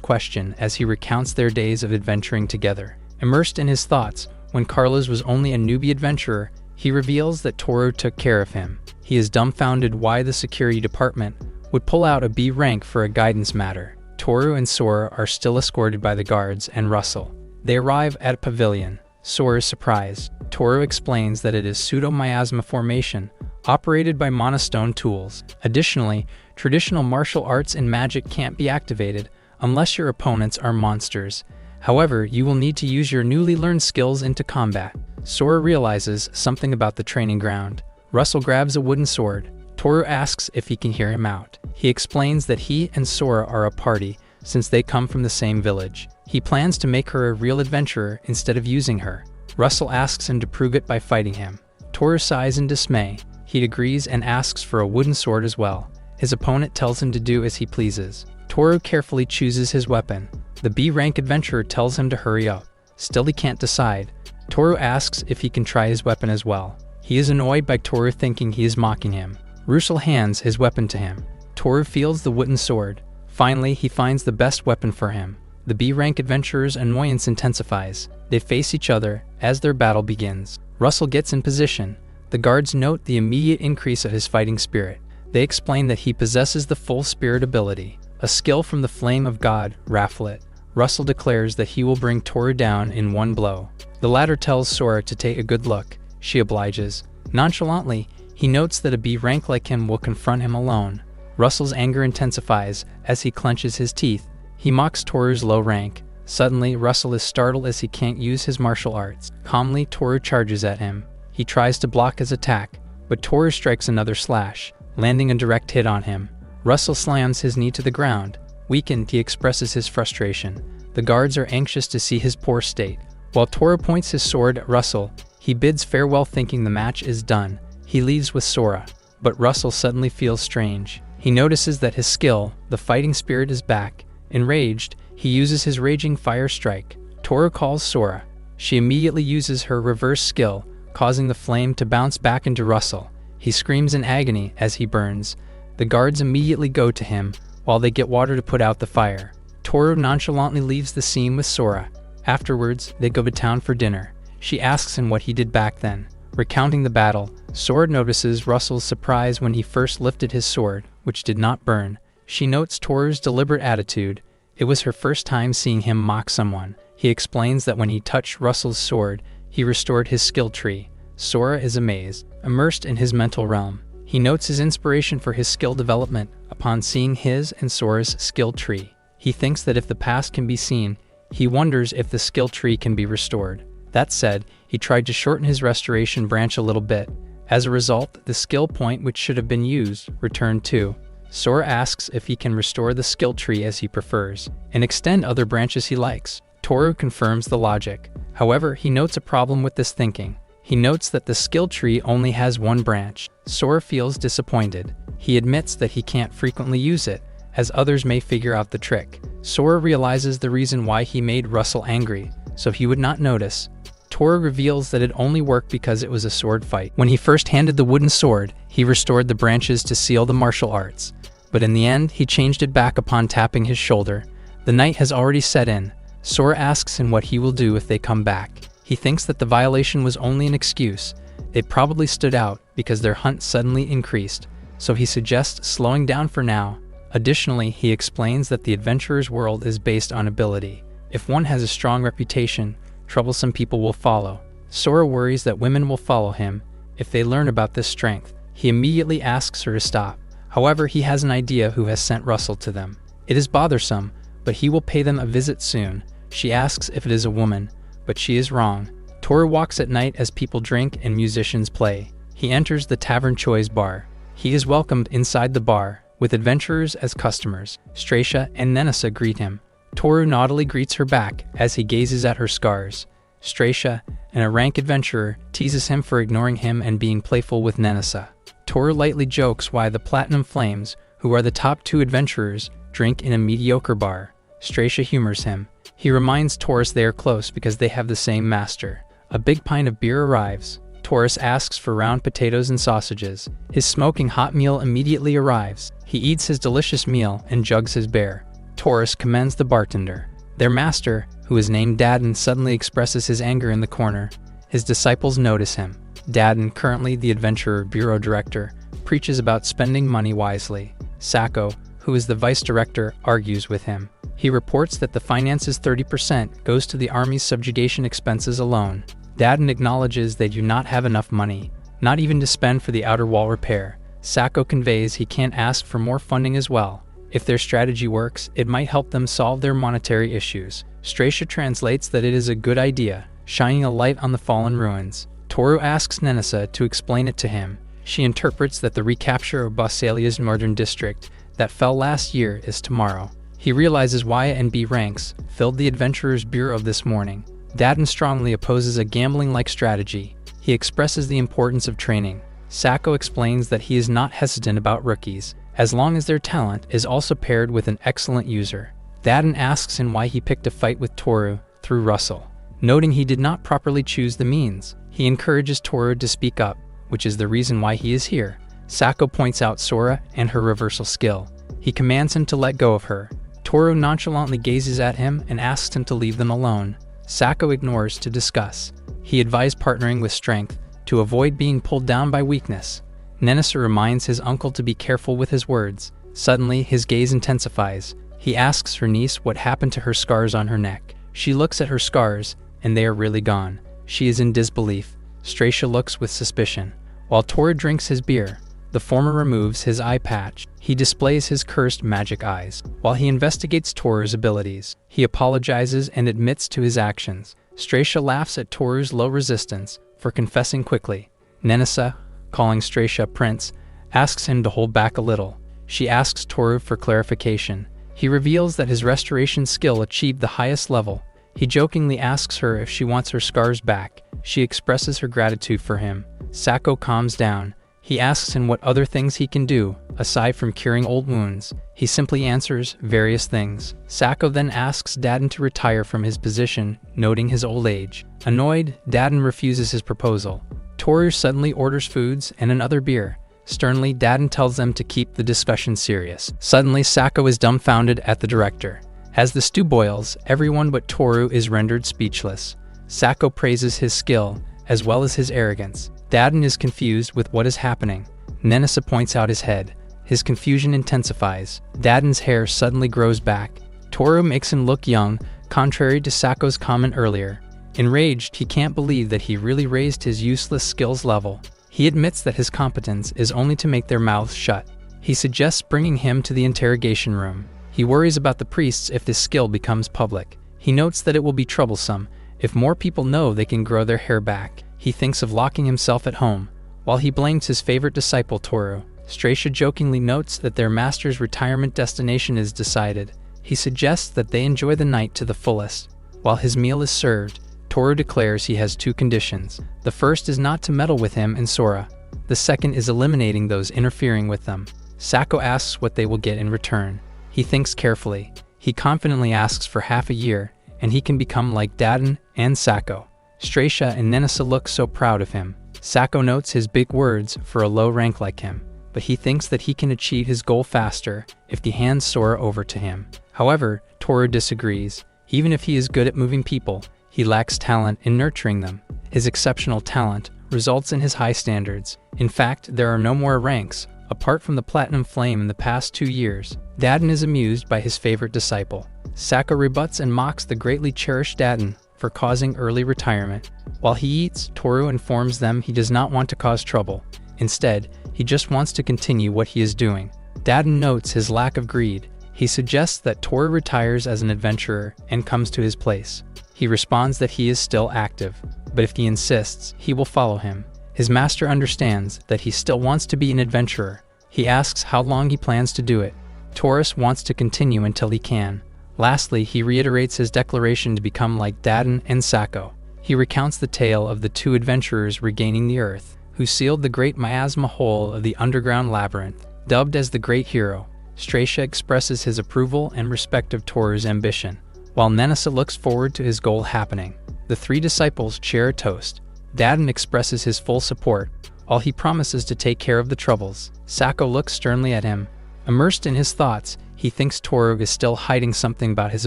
question as he recounts their days of adventuring together. Immersed in his thoughts, when Carlos was only a newbie adventurer, he reveals that Toru took care of him. He is dumbfounded why the security department would pull out a B rank for a guidance matter. Toru and Sora are still escorted by the guards and Russell. They arrive at a pavilion. Sora is surprised. Toru explains that it is pseudo-miasma formation, operated by monostone tools. Additionally, traditional martial arts and magic can't be activated unless your opponents are monsters. However, you will need to use your newly learned skills into combat. Sora realizes something about the training ground. Russell grabs a wooden sword. Toru asks if he can hear him out. He explains that he and Sora are a party since they come from the same village. He plans to make her a real adventurer instead of using her. Russell asks him to prove it by fighting him. Toru sighs in dismay. He agrees and asks for a wooden sword as well. His opponent tells him to do as he pleases. Toru carefully chooses his weapon. The B-rank adventurer tells him to hurry up. Still he can't decide. Toru asks if he can try his weapon as well. He is annoyed by Toru thinking he is mocking him. Russell hands his weapon to him. Toru feels the wooden sword. Finally, he finds the best weapon for him. The B-rank adventurer's annoyance intensifies. They face each other as their battle begins. Russell gets in position. The guards note the immediate increase of his fighting spirit. They explain that he possesses the full spirit ability, a skill from the flame of God, Rafflet. Russell declares that he will bring Toru down in one blow. The latter tells Sora to take a good look. She obliges. Nonchalantly, he notes that a B rank like him will confront him alone. Russell's anger intensifies as he clenches his teeth. He mocks Toru's low rank. Suddenly, Russell is startled as he can't use his martial arts. Calmly, Toru charges at him. He tries to block his attack, but Toru strikes another slash, landing a direct hit on him. Russell slams his knee to the ground. Weakened, he expresses his frustration. The guards are anxious to see his poor state. While Toru points his sword at Russell, he bids farewell thinking the match is done. He leaves with Sora, but Russell suddenly feels strange. He notices that his skill, the fighting spirit, is back. Enraged, he uses his raging fire strike. Toru calls Sora. She immediately uses her reverse skill, causing the flame to bounce back into Russell. He screams in agony as he burns. The guards immediately go to him, while they get water to put out the fire. Toru nonchalantly leaves the scene with Sora. Afterwards, they go to town for dinner. She asks him what he did back then. Recounting the battle, Sora notices Russell's surprise when he first lifted his sword, which did not burn. She notes Toru's deliberate attitude. It was her first time seeing him mock someone. He explains that when he touched Russell's sword, he restored his skill tree. Sora is amazed, immersed in his mental realm. He notes his inspiration for his skill development upon seeing his and Sora's skill tree. He thinks that if the past can be seen, he wonders if the skill tree can be restored. That said, he tried to shorten his restoration branch a little bit. As a result, the skill point which should have been used returned too. Sora asks if he can restore the skill tree as he prefers, and extend other branches he likes. Toru confirms the logic. However, he notes a problem with this thinking. He notes that the skill tree only has one branch. Sora feels disappointed. He admits that he can't frequently use it, as others may figure out the trick. Sora realizes the reason why he made Russell angry, so he would not notice. Toru reveals that it only worked because it was a sword fight. When he first handed the wooden sword, he restored the branches to seal the martial arts. But in the end, he changed it back upon tapping his shoulder. The night has already set in. Sora asks him what he will do if they come back. He thinks that the violation was only an excuse. They probably stood out because their hunt suddenly increased, so he suggests slowing down for now. Additionally, he explains that the adventurer's world is based on ability. If one has a strong reputation, troublesome people will follow. Sora worries that women will follow him if they learn about this strength. He immediately asks her to stop. However, he has an idea who has sent Russell to them. It is bothersome, but he will pay them a visit soon. She asks if it is a woman, but she is wrong. Toru walks at night as people drink and musicians play. He enters the Tavern Choi's bar. He is welcomed inside the bar, with adventurers as customers. Stracia and Nenissa greet him. Toru naughtily greets her back as he gazes at her scars. Stracia, a rank adventurer, teases him for ignoring him and being playful with Nenissa. Toru lightly jokes why the Platinum Flames, who are the top two adventurers, drink in a mediocre bar. Stracia humors him. He reminds Taurus they are close because they have the same master. A big pint of beer arrives. Taurus asks for round potatoes and sausages. His smoking hot meal immediately arrives. He eats his delicious meal and jugs his beer. Taurus commends the bartender. Their master, who is named Dadin, suddenly expresses his anger in the corner. His disciples notice him. Dadin, currently the Adventurer Bureau Director, preaches about spending money wisely. Sako, who is the Vice Director, argues with him. He reports that the finance's 30% goes to the army's subjugation expenses alone. Dadin acknowledges they do not have enough money, not even to spend for the outer wall repair. Sako conveys he can't ask for more funding as well. If their strategy works, it might help them solve their monetary issues. Stracia translates that it is a good idea, shining a light on the fallen ruins. Toru asks Nenisa to explain it to him. She interprets that the recapture of Bassalia's northern district that fell last year is tomorrow. He realizes why and B ranks filled the Adventurer's Bureau this morning. Dadin strongly opposes a gambling-like strategy. He expresses the importance of training. Sako explains that he is not hesitant about rookies, as long as their talent is also paired with an excellent user. Dadin asks him why he picked a fight with Toru through Russell. Noting he did not properly choose the means, he encourages Toru to speak up, which is the reason why he is here. Sako points out Sora and her reversal skill. He commands him to let go of her. Toru nonchalantly gazes at him and asks him to leave them alone. Sako ignores to discuss. He advised partnering with strength to avoid being pulled down by weakness. Nenisa reminds his uncle to be careful with his words. Suddenly, his gaze intensifies. He asks her niece what happened to her scars on her neck. She looks at her scars, and they are really gone. She is in disbelief. Stracia looks with suspicion. While Toru drinks his beer, the former removes his eye patch. He displays his cursed magic eyes. While he investigates Toru's abilities, he apologizes and admits to his actions. Stracia laughs at Toru's low resistance for confessing quickly. Nenisa, calling Stracia Prince, asks him to hold back a little. She asks Toru for clarification. He reveals that his restoration skill achieved the highest level. He jokingly asks her if she wants her scars back. She expresses her gratitude for him. Sako calms down. He asks him what other things he can do, aside from curing old wounds. He simply answers various things. Sako then asks Dadin to retire from his position, noting his old age. Annoyed, Dadin refuses his proposal. Toru suddenly orders foods and another beer. Sternly, Dadin tells them to keep the discussion serious. Suddenly, Sako is dumbfounded at the director. As the stew boils, everyone but Toru is rendered speechless. Sako praises his skill, as well as his arrogance. Dadin is confused with what is happening. Nenisa points out his head. His confusion intensifies. Dadin's hair suddenly grows back. Toru makes him look young, contrary to Sako's comment earlier. Enraged, he can't believe that he really raised his useless skills level. He admits that his competence is only to make their mouths shut. He suggests bringing him to the interrogation room. He worries about the priests if this skill becomes public. He notes that it will be troublesome if more people know they can grow their hair back. He thinks of locking himself at home. While he blames his favorite disciple, Toru, Stracia jokingly notes that their master's retirement destination is decided. He suggests that they enjoy the night to the fullest. While his meal is served, Toru declares he has two conditions. The first is not to meddle with him and Sora. The second is eliminating those interfering with them. Sako asks what they will get in return. He thinks carefully. He confidently asks for half a year, and he can become like Dadin and Sako. Stracia and Nenisa look so proud of him. Sako notes his big words for a low rank like him, but he thinks that he can achieve his goal faster if he hands Sora over to him. However, Toru disagrees. Even if he is good at moving people, he lacks talent in nurturing them. His exceptional talent results in his high standards. In fact, there are no more ranks, apart from the Platinum Flame in the past 2 years. Dadin is amused by his favorite disciple. Sako rebuts and mocks the greatly cherished Dadin for causing early retirement. While he eats, Toru informs them he does not want to cause trouble. Instead, he just wants to continue what he is doing. Dadin notes his lack of greed. He suggests that Toru retires as an adventurer and comes to his place. He responds that he is still active, but if he insists, he will follow him. His master understands that he still wants to be an adventurer. He asks how long he plans to do it. Taurus wants to continue until he can. Lastly, he reiterates his declaration to become like Dadin and Sako. He recounts the tale of the two adventurers regaining the earth, who sealed the great miasma hole of the underground labyrinth. Dubbed as the Great Hero, Stracia expresses his approval and respect of Toru's ambition. while Nanasa looks forward to his goal happening. The three disciples share a toast. Dadan expresses his full support, while he promises to take care of the troubles. Sako looks sternly at him. Immersed in his thoughts, he thinks Toru is still hiding something about his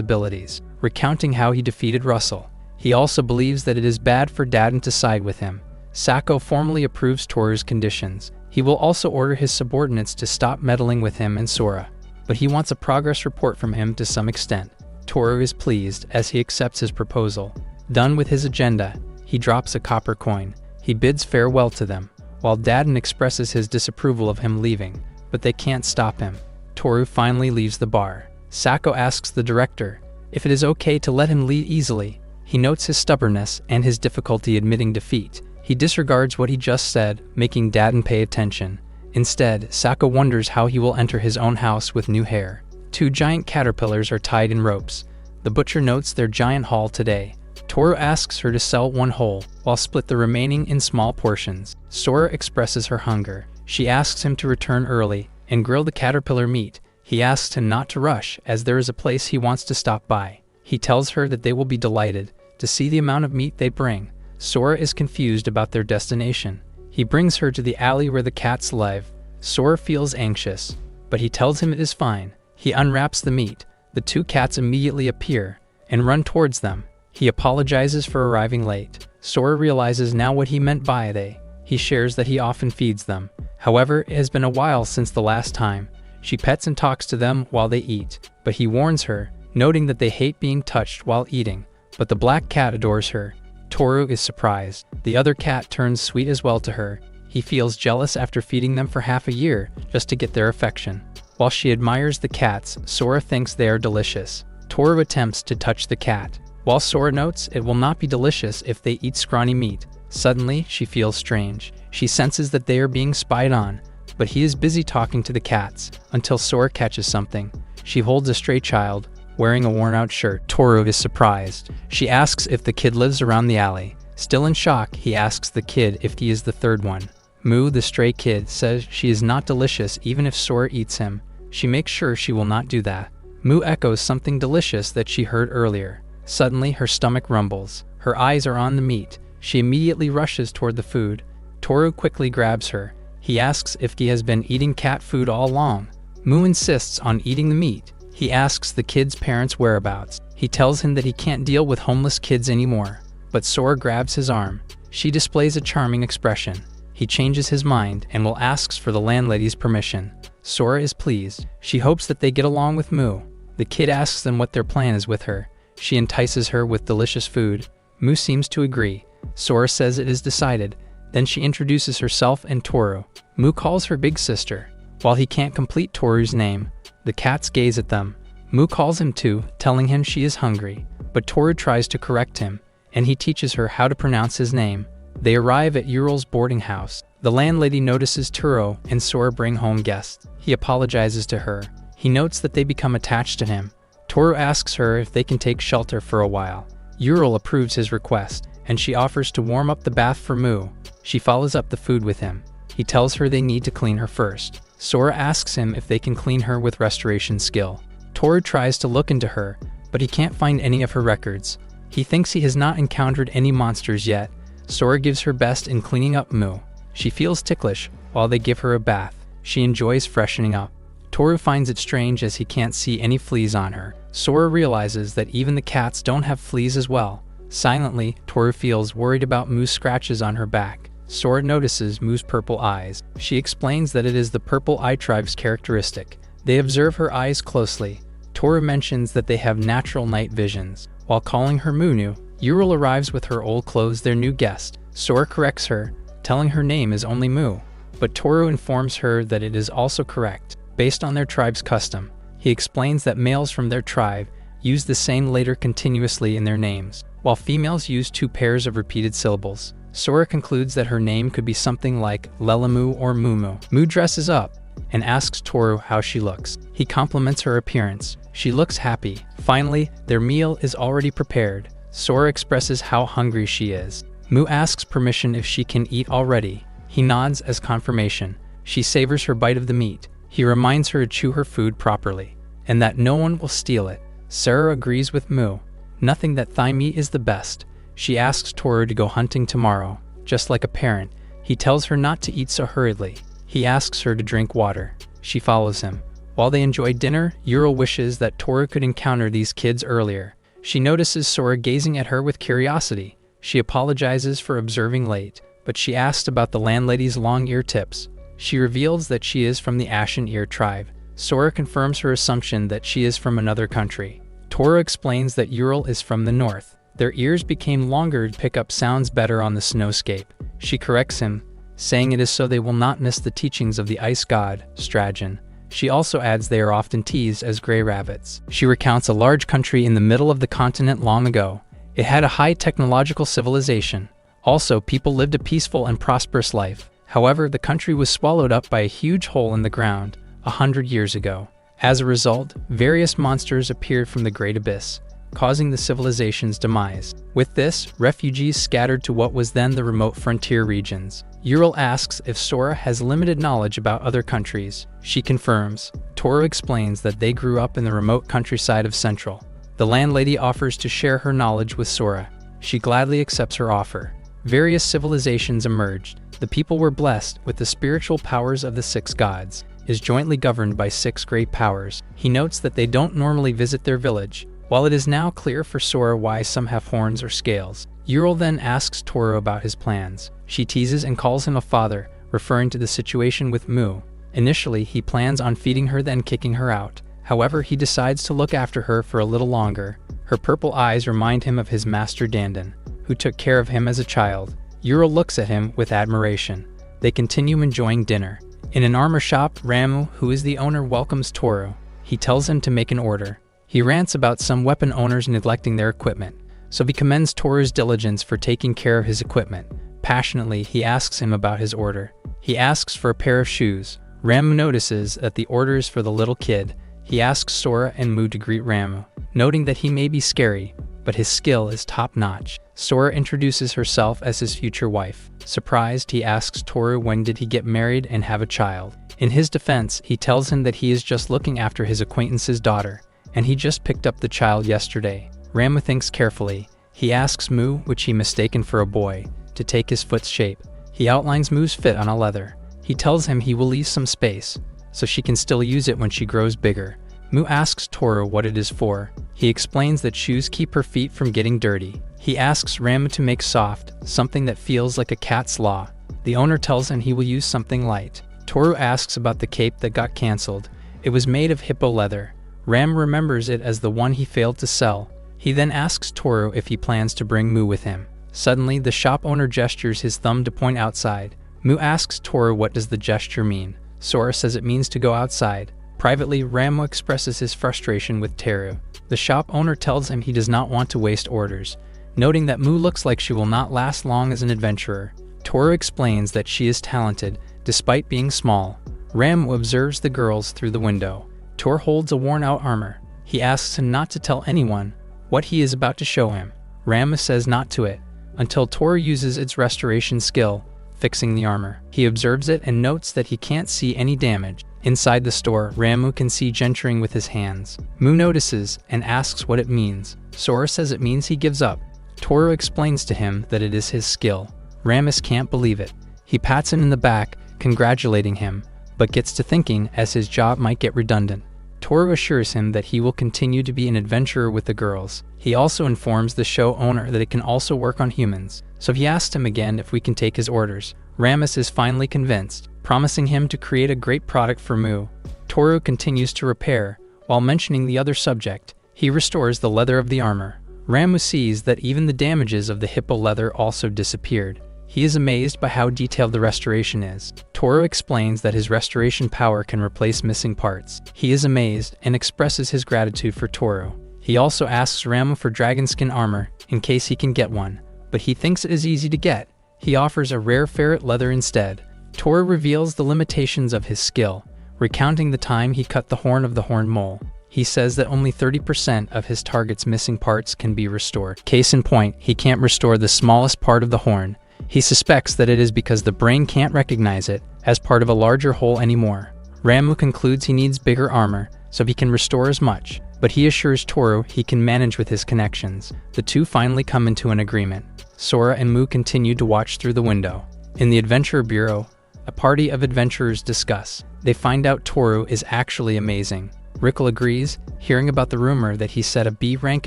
abilities, recounting how he defeated Russell. He also believes that it is bad for Dadan to side with him. Sako formally approves Toru's conditions. He will also order his subordinates to stop meddling with him and Sora, but he wants a progress report from him to some extent. Toru is pleased as he accepts his proposal. Done with his agenda, he drops a copper coin. He bids farewell to them, while Dadan expresses his disapproval of him leaving, but they can't stop him. Toru finally leaves the bar. Sako asks the director if it is okay to let him leave easily. He notes his stubbornness and his difficulty admitting defeat. He disregards what he just said, making Dadan pay attention. Instead, Sako wonders how he will enter his own house with new hair. Two giant caterpillars are tied in ropes. The butcher notes their giant haul today. Toru asks her to sell one whole, while split the remaining in small portions. Sora expresses her hunger. She asks him to return early and grill the caterpillar meat. He asks him not to rush, as there is a place he wants to stop by. He tells her that they will be delighted to see the amount of meat they bring. Sora is confused about their destination. He brings her to the alley where the cats live. Sora feels anxious, but he tells him it is fine. He unwraps the meat. The two cats immediately appear and run towards them. He apologizes for arriving late. Sora realizes now what he meant by they. He shares that he often feeds them. However, it has been a while since the last time. She pets and talks to them while they eat, but he warns her, noting that they hate being touched while eating. But the black cat adores her. Toru is surprised. The other cat turns sweet as well to her. He feels jealous after feeding them for half a year just to get their affection. While she admires the cats, Sora thinks they are delicious. Toru attempts to touch the cat, while Sora notes it will not be delicious if they eat scrawny meat. Suddenly, she feels strange. She senses that they are being spied on, but he is busy talking to the cats until Sora catches something. She holds a stray child, wearing a worn-out shirt. Toru is surprised. She asks if the kid lives around the alley. Still in shock, he asks the kid if he is the third one. Mu, the stray kid, says she is not delicious even if Sora eats him. She makes sure she will not do that. Mu echoes something delicious that she heard earlier. Suddenly, her stomach rumbles. Her eyes are on the meat. She immediately rushes toward the food. Toru quickly grabs her. He asks if he has been eating cat food all along. Mu insists on eating the meat. He asks the kid's parents' whereabouts. He tells him that he can't deal with homeless kids anymore. But Sora grabs his arm. She displays a charming expression. He changes his mind and will ask for the landlady's permission. Sora is pleased. She hopes that they get along with Mu. The kid asks them what their plan is with her. She entices her with delicious food. Mu seems to agree. Sora says it is decided. Then she introduces herself and Toru. Mu calls her big sister. While he can't complete Toru's name, the cats gaze at them. Mu calls him too, telling him she is hungry. But Toru tries to correct him, and he teaches her how to pronounce his name. They arrive at Ural's boarding house. The landlady notices Toru and Sora bring home guests. He apologizes to her. He notes that they become attached to him. Toru asks her if they can take shelter for a while. Ural approves his request, and she offers to warm up the bath for Mu. She follows up the food with him. He tells her they need to clean her first. Sora asks him if they can clean her with restoration skill. Toru tries to look into her, but he can't find any of her records. He thinks he has not encountered any monsters yet. Sora gives her best in cleaning up Mu. She feels ticklish while they give her a bath. She enjoys freshening up. Toru finds it strange as he can't see any fleas on her. Sora realizes that even the cats don't have fleas as well. Silently, Toru feels worried about Mu's scratches on her back. Sora notices Mu's purple eyes. She explains that it is the purple eye tribe's characteristic. They observe her eyes closely. Toru mentions that they have natural night visions. While calling her Munu, Ural arrives with her old clothes, their new guest. Sora corrects her, telling her name is only Mu. But Toru informs her that it is also correct, based on their tribe's custom. He explains that males from their tribe use the same letter continuously in their names, while females use 2 pairs of repeated syllables. Sora concludes that her name could be something like Lelamu or Mumu. Mu dresses up and asks Toru how she looks. He compliments her appearance. She looks happy. Finally, their meal is already prepared. Sora expresses how hungry she is. Mu asks permission if she can eat already. He nods as confirmation. She savors her bite of the meat. He reminds her to chew her food properly, and that no one will steal it. Sora agrees with Mu. Nothing that thigh meat is the best. She asks Toru to go hunting tomorrow. Just like a parent, he tells her not to eat so hurriedly. He asks her to drink water. She follows him. While they enjoy dinner, Yuro wishes that Toru could encounter these kids earlier. She notices Sora gazing at her with curiosity. She apologizes for observing late, but she asks about the landlady's long ear tips. She reveals that she is from the Ashen Ear tribe. Sora confirms her assumption that she is from another country. Toru explains that Ural is from the north. Their ears became longer to pick up sounds better on the snowscape. She corrects him, saying it is so they will not miss the teachings of the ice god, Strajan. She also adds they are often teased as gray rabbits. She recounts a large country in the middle of the continent long ago. It had a high technological civilization. Also, people lived a peaceful and prosperous life. However, the country was swallowed up by a huge hole in the ground 100 years ago. As a result, various monsters appeared from the Great Abyss, causing the civilization's demise. With this, refugees scattered to what was then the remote frontier regions. Ural asks if Sora has limited knowledge about other countries. She confirms. Toru explains that they grew up in the remote countryside of Central. The landlady offers to share her knowledge with Sora. She gladly accepts her offer. Various civilizations emerged. The people were blessed with the spiritual powers of the six gods, is jointly governed by six great powers. He notes that they don't normally visit their village. While it is now clear for Sora why some have horns or scales, Ural then asks Toru about his plans. She teases and calls him a father, referring to the situation with Mu. Initially, he plans on feeding her then kicking her out. However, he decides to look after her for a little longer. Her purple eyes remind him of his master Dandan, who took care of him as a child. Ural looks at him with admiration. They continue enjoying dinner. In an armor shop, Ramu, who is the owner, welcomes Toru. He tells him to make an order. He rants about some weapon owners neglecting their equipment, so he commends Toru's diligence for taking care of his equipment. Passionately, he asks him about his order. He asks for a pair of shoes. Ramu notices that the order is for the little kid. He asks Sora and Mu to greet Ramu, noting that he may be scary, but his skill is top-notch. Sora introduces herself as his future wife. Surprised, he asks Toru when did he get married and have a child. In his defense, he tells him that he is just looking after his acquaintance's daughter, and he just picked up the child yesterday. Ramu thinks carefully. He asks Mu, which he mistaken for a boy, to take his foot's shape. He outlines Mu's fit on a leather. He tells him he will leave some space, so she can still use it when she grows bigger. Mu asks Toru what it is for. He explains that shoes keep her feet from getting dirty. He asks Ramu to make soft, something that feels like a cat's law. The owner tells him he will use something light. Toru asks about the cape that got cancelled. It was made of hippo leather. Ram remembers it as the one he failed to sell. He then asks Toru if he plans to bring Mu with him. Suddenly, the shop owner gestures his thumb to point outside. Mu asks Toru what does the gesture mean. Sora says it means to go outside. Privately, Ramu expresses his frustration with Toru. The shop owner tells him he does not want to waste orders, noting that Mu looks like she will not last long as an adventurer. Toru explains that she is talented, despite being small. Ramu observes the girls through the window. Toru holds a worn-out armor. He asks him not to tell anyone what he is about to show him. Ramu says not to it, until Toru uses its restoration skill, fixing the armor. He observes it and notes that he can't see any damage. Inside the store, Ramu can see gesturing with his hands. Mu notices and asks what it means. Sora says it means he gives up. Toru explains to him that it is his skill. Ramus can't believe it. He pats him in the back, congratulating him, but gets to thinking as his job might get redundant. Toru assures him that he will continue to be an adventurer with the girls. He also informs the show owner that it can also work on humans, so he asks him again if we can take his orders. Ramus is finally convinced, promising him to create a great product for Mu. Toru continues to repair, while mentioning the other subject. He restores the leather of the armor. Ramu sees that even the damages of the hippo leather also disappeared. He is amazed by how detailed the restoration is. Toru explains that his restoration power can replace missing parts. He is amazed and expresses his gratitude for Toru. He also asks Ramu for dragon skin armor, in case he can get one, but he thinks it is easy to get. He offers a rare ferret leather instead. Toru reveals the limitations of his skill, recounting the time he cut the horn of the horned mole. He says that only 30% of his target's missing parts can be restored. Case in point, he can't restore the smallest part of the horn. He suspects that it is because the brain can't recognize it as part of a larger whole anymore. Ramu concludes he needs bigger armor, so he can restore as much. but he assures Toru he can manage with his connections. The two finally come into an agreement. Sora and Mu continue to watch through the window. In the Adventure Bureau, a party of adventurers discuss. They find out Toru is actually amazing. Rickle agrees, hearing about the rumor that he set a B-rank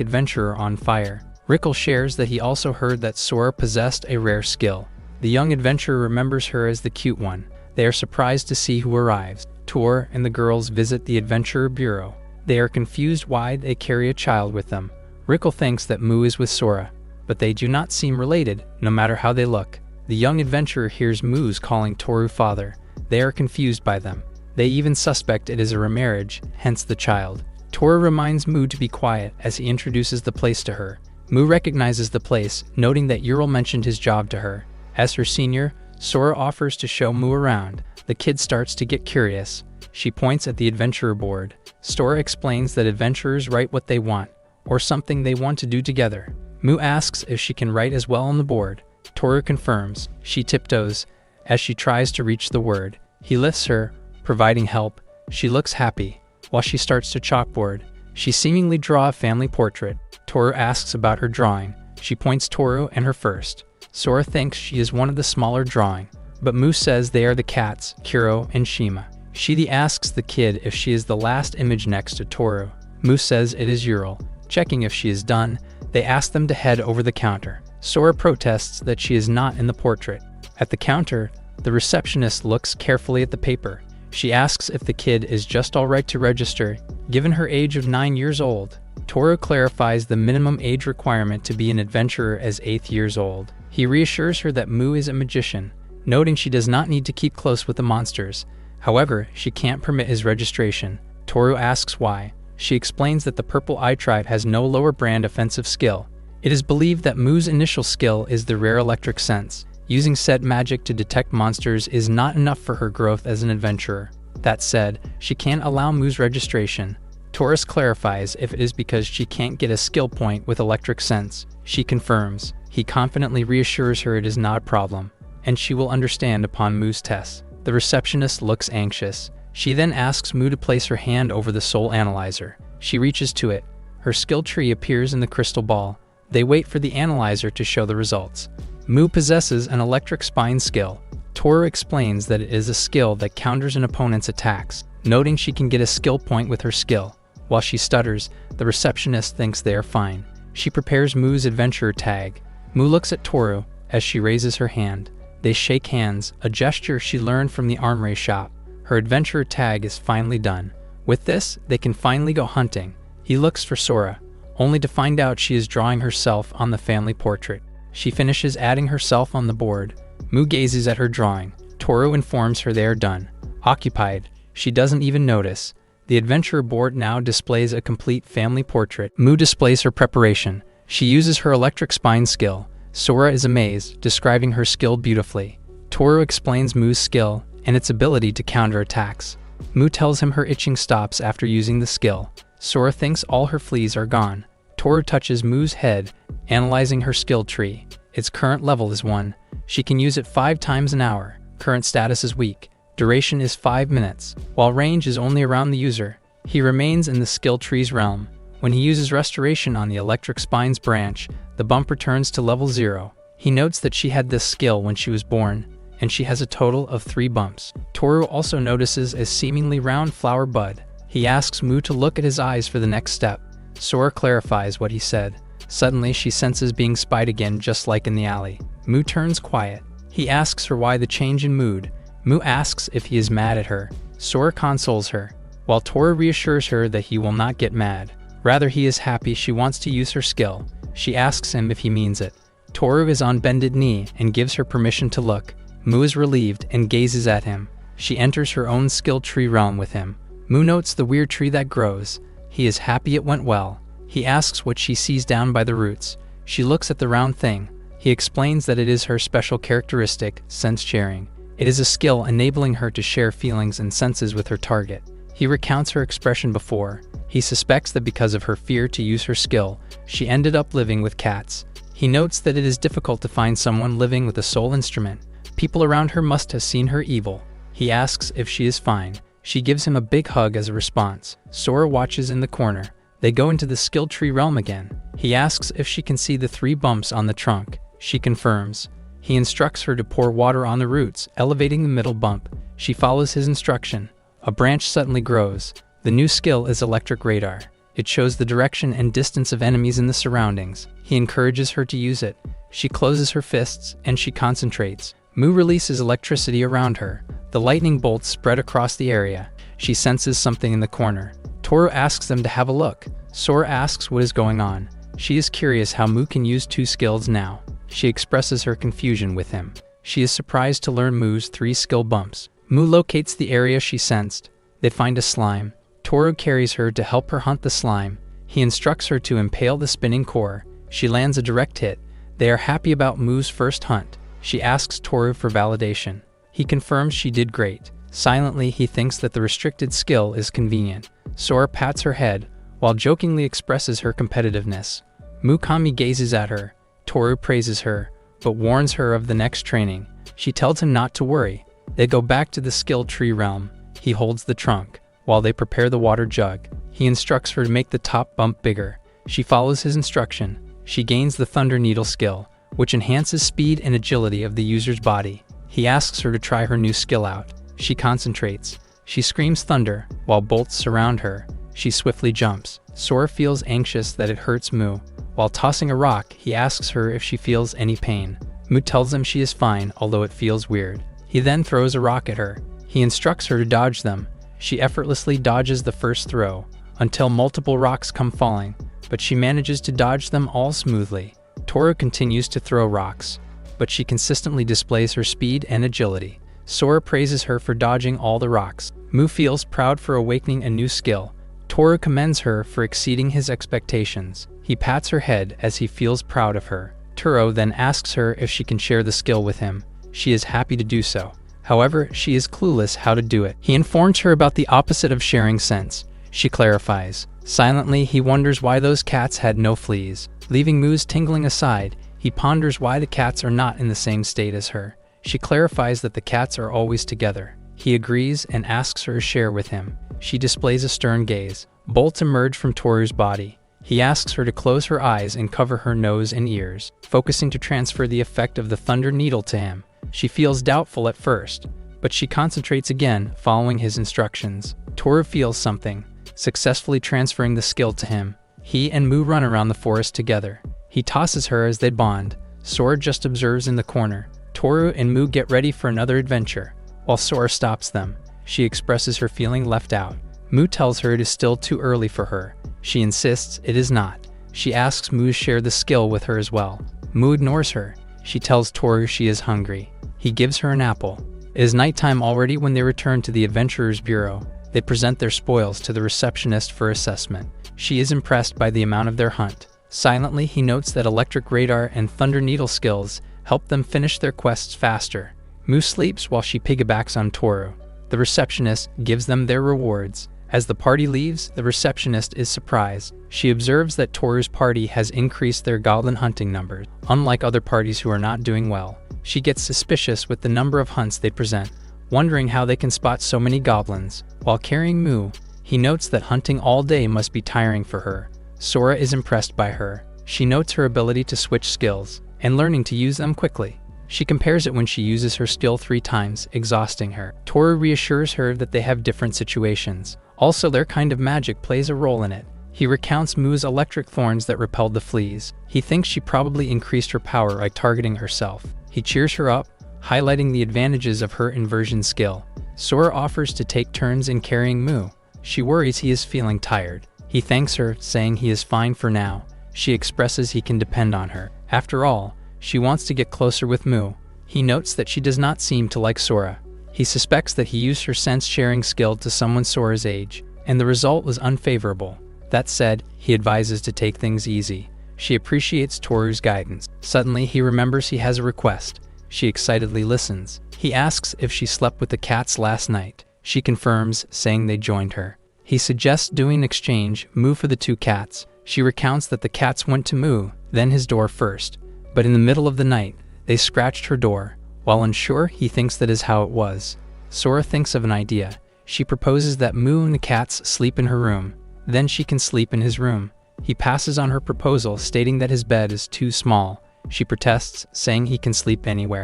adventurer on fire. Rickle shares that he also heard that Sora possessed a rare skill. The young adventurer remembers her as the cute one. They are surprised to see who arrives. Toru and the girls visit the Adventure Bureau. They are confused why they carry a child with them. Rickle thinks that Mu is with Sora, but they do not seem related, no matter how they look. The young adventurer hears Mu's calling Toru father. They are confused by them. They even suspect it is a remarriage, hence the child. Toru reminds Mu to be quiet as he introduces the place to her. Mu recognizes the place, noting that Ural mentioned his job to her. As her senior, Sora offers to show Mu around. The kid starts to get curious. She points at the adventurer board. Sora explains that adventurers write what they want, or something they want to do together. Mu asks if she can write as well on the board. Toru confirms. She tiptoes as she tries to reach the word. He lifts her, providing help. She looks happy. While she starts to chalkboard, she seemingly draw a family portrait. Toru asks about her drawing. She points Toru and her first. Sora thinks she is one of the smaller drawing, but Mu says they are the cats, Kuro and Shima. Shidi asks the kid if she is the last image next to Toru. Mu says it is Ural. Checking if she is done, they ask them to head over the counter. Sora protests that she is not in the portrait. At the counter, the receptionist looks carefully at the paper. She asks if the kid is just alright to register, given her age of 9 years old. Toru clarifies the minimum age requirement to be an adventurer as 8 years old. He reassures her that Mu is a magician, noting she does not need to keep close with the monsters. However, she can't permit his registration. Toru asks why. She explains that the Purple Eye Tribe has no lower brand offensive skill. It is believed that Mu's initial skill is the rare electric sense. Using said magic to detect monsters is not enough for her growth as an adventurer. That said, she can't allow Mu's registration. Taurus clarifies if it is because she can't get a skill point with electric sense. She confirms. He confidently reassures her it is not a problem, and she will understand upon Mu's test. The receptionist looks anxious. She then asks Mu to place her hand over the soul analyzer. She reaches to it. Her skill tree appears in the crystal ball. They wait for the analyzer to show the results. Mu possesses an electric spine skill. Toru explains that it is a skill that counters an opponent's attacks, noting she can get a skill point with her skill. While she stutters, the receptionist thinks they are fine. She prepares Mu's adventurer tag. Mu looks at Toru as she raises her hand. They shake hands, a gesture she learned from the armory shop. Her adventurer tag is finally done. With this, they can finally go hunting. He looks for Sora, only to find out she is drawing herself on the family portrait. She finishes adding herself on the board. Mu gazes at her drawing. Toru informs her they are done. Occupied, she doesn't even notice. The adventurer board now displays a complete family portrait. Mu displays her preparation. She uses her electric spine skill. Sora is amazed, describing her skill beautifully. Toru explains Mu's skill and its ability to counter attacks. Mu tells him her itching stops after using the skill. Sora thinks all her fleas are gone. Toru touches Mu's head, analyzing her skill tree. Its current level is 1. She can use it 5 times an hour. Current status is weak. Duration is 5 minutes. While range is only around the user, he remains in the skill tree's realm. When he uses restoration on the electric spine's branch, the bump returns to level 0. He notes that she had this skill when she was born, and she has a total of 3 bumps. Toru also notices a seemingly round flower bud. He asks Mu to look at his eyes for the next step. Sora clarifies what he said. Suddenly, she senses being spied again, just like in the alley. Mu turns quiet. He asks her why the change in mood. Mu asks if he is mad at her. Sora consoles her, while Toru reassures her that he will not get mad. Rather, he is happy she wants to use her skill. She asks him if he means it. Toru is on bended knee and gives her permission to look. Mu is relieved and gazes at him. She enters her own skill tree realm with him. Mu notes the weird tree that grows. He is happy it went well. He asks what she sees down by the roots. She looks at the round thing. He explains that it is her special characteristic, sense sharing. It is a skill enabling her to share feelings and senses with her target. He recounts her expression before. He suspects that because of her fear to use her skill, she ended up living with cats. He notes that it is difficult to find someone living with a soul instrument. People around her must have seen her evil. He asks if she is fine. She gives him a big hug as a response. Sora watches in the corner. They go into the skill tree realm again. He asks if she can see the 3 bumps on the trunk. She confirms. He instructs her to pour water on the roots, elevating the middle bump. She follows his instruction. A branch suddenly grows. The new skill is electric radar. It shows the direction and distance of enemies in the surroundings. He encourages her to use it. She closes her fists and she concentrates. Mu releases electricity around her. The lightning bolts spread across the area. She senses something in the corner. Toru asks them to have a look. Sora asks what is going on. She is curious how Mu can use 2 skills now. She expresses her confusion with him. She is surprised to learn Mu's 3 skill bumps. Mu locates the area she sensed. They find a slime. Toru carries her to help her hunt the slime. He instructs her to impale the spinning core. She lands a direct hit. They are happy about Mu's first hunt. She asks Toru for validation. He confirms she did great. Silently, he thinks that the restricted skill is convenient. Sora pats her head, while jokingly expresses her competitiveness. Mukami gazes at her. Toru praises her, but warns her of the next training. She tells him not to worry. They go back to the skill tree realm. He holds the trunk, while they prepare the water jug. He instructs her to make the top bump bigger. She follows his instruction. She gains the Thunder Needle skill, which enhances speed and agility of the user's body. He asks her to try her new skill out. She concentrates. She screams thunder, while bolts surround her. She swiftly jumps. Sora feels anxious that it hurts Mu. While tossing a rock, he asks her if she feels any pain. Mu tells him she is fine, although it feels weird. He then throws a rock at her. He instructs her to dodge them. She effortlessly dodges the first throw, until multiple rocks come falling, but she manages to dodge them all smoothly. Toru continues to throw rocks, but she consistently displays her speed and agility. Sora praises her for dodging all the rocks. Mu feels proud for awakening a new skill. Toru commends her for exceeding his expectations. He pats her head as he feels proud of her. Toru then asks her if she can share the skill with him. She is happy to do so. However, she is clueless how to do it. He informs her about the opposite of sharing sense. She clarifies. Silently, he wonders why those cats had no fleas. Leaving Mu's tingling aside, he ponders why the cats are not in the same state as her. She clarifies that the cats are always together. He agrees and asks her to share with him. She displays a stern gaze. Bolts emerge from Toru's body. He asks her to close her eyes and cover her nose and ears, focusing to transfer the effect of the Thunder Needle to him. She feels doubtful at first, but she concentrates again, following his instructions. Toru feels something, successfully transferring the skill to him. He and Mu run around the forest together. He tosses her as they bond. Sora just observes in the corner. Toru and Mu get ready for another adventure, while Sora stops them. She expresses her feeling left out. Mu tells her it is still too early for her. She insists it is not. She asks Mu to share the skill with her as well. Mu ignores her. She tells Toru she is hungry. He gives her an apple. It is nighttime already when they return to the Adventurer's Bureau. They present their spoils to the receptionist for assessment. She is impressed by the amount of their hunt. Silently, he notes that electric radar and Thunder Needle skills help them finish their quests faster. Mu sleeps while she piggybacks on Toru. The receptionist gives them their rewards. As the party leaves, the receptionist is surprised. She observes that Toru's party has increased their goblin hunting numbers, unlike other parties who are not doing well. She gets suspicious with the number of hunts they present, wondering how they can spot so many goblins. While carrying Mu, he notes that hunting all day must be tiring for her. Sora is impressed by her. She notes her ability to switch skills, and learning to use them quickly. She compares it when she uses her skill 3 times, exhausting her. Toru reassures her that they have different situations. Also, their kind of magic plays a role in it. He recounts Mu's electric thorns that repelled the fleas. He thinks she probably increased her power by targeting herself. He cheers her up, highlighting the advantages of her inversion skill. Sora offers to take turns in carrying Mu. She worries he is feeling tired. He thanks her, saying he is fine for now. She expresses he can depend on her. After all, she wants to get closer with Mu. He notes that she does not seem to like Sora. He suspects that he used her sense-sharing skill to someone Sora's age, and the result was unfavorable. That said, he advises to take things easy. She appreciates Toru's guidance. Suddenly, he remembers he has a request. She excitedly listens. He asks if she slept with the cats last night. She confirms, saying they joined her. He suggests doing an exchange, Mu for the 2 cats. She recounts that the cats went to Mu, then his door first. But in the middle of the night, they scratched her door. While unsure, he thinks that is how it was. Sora thinks of an idea. She proposes that Mu and the cats sleep in her room. Then she can sleep in his room. He passes on her proposal, stating that his bed is too small. She protests, saying he can sleep anywhere.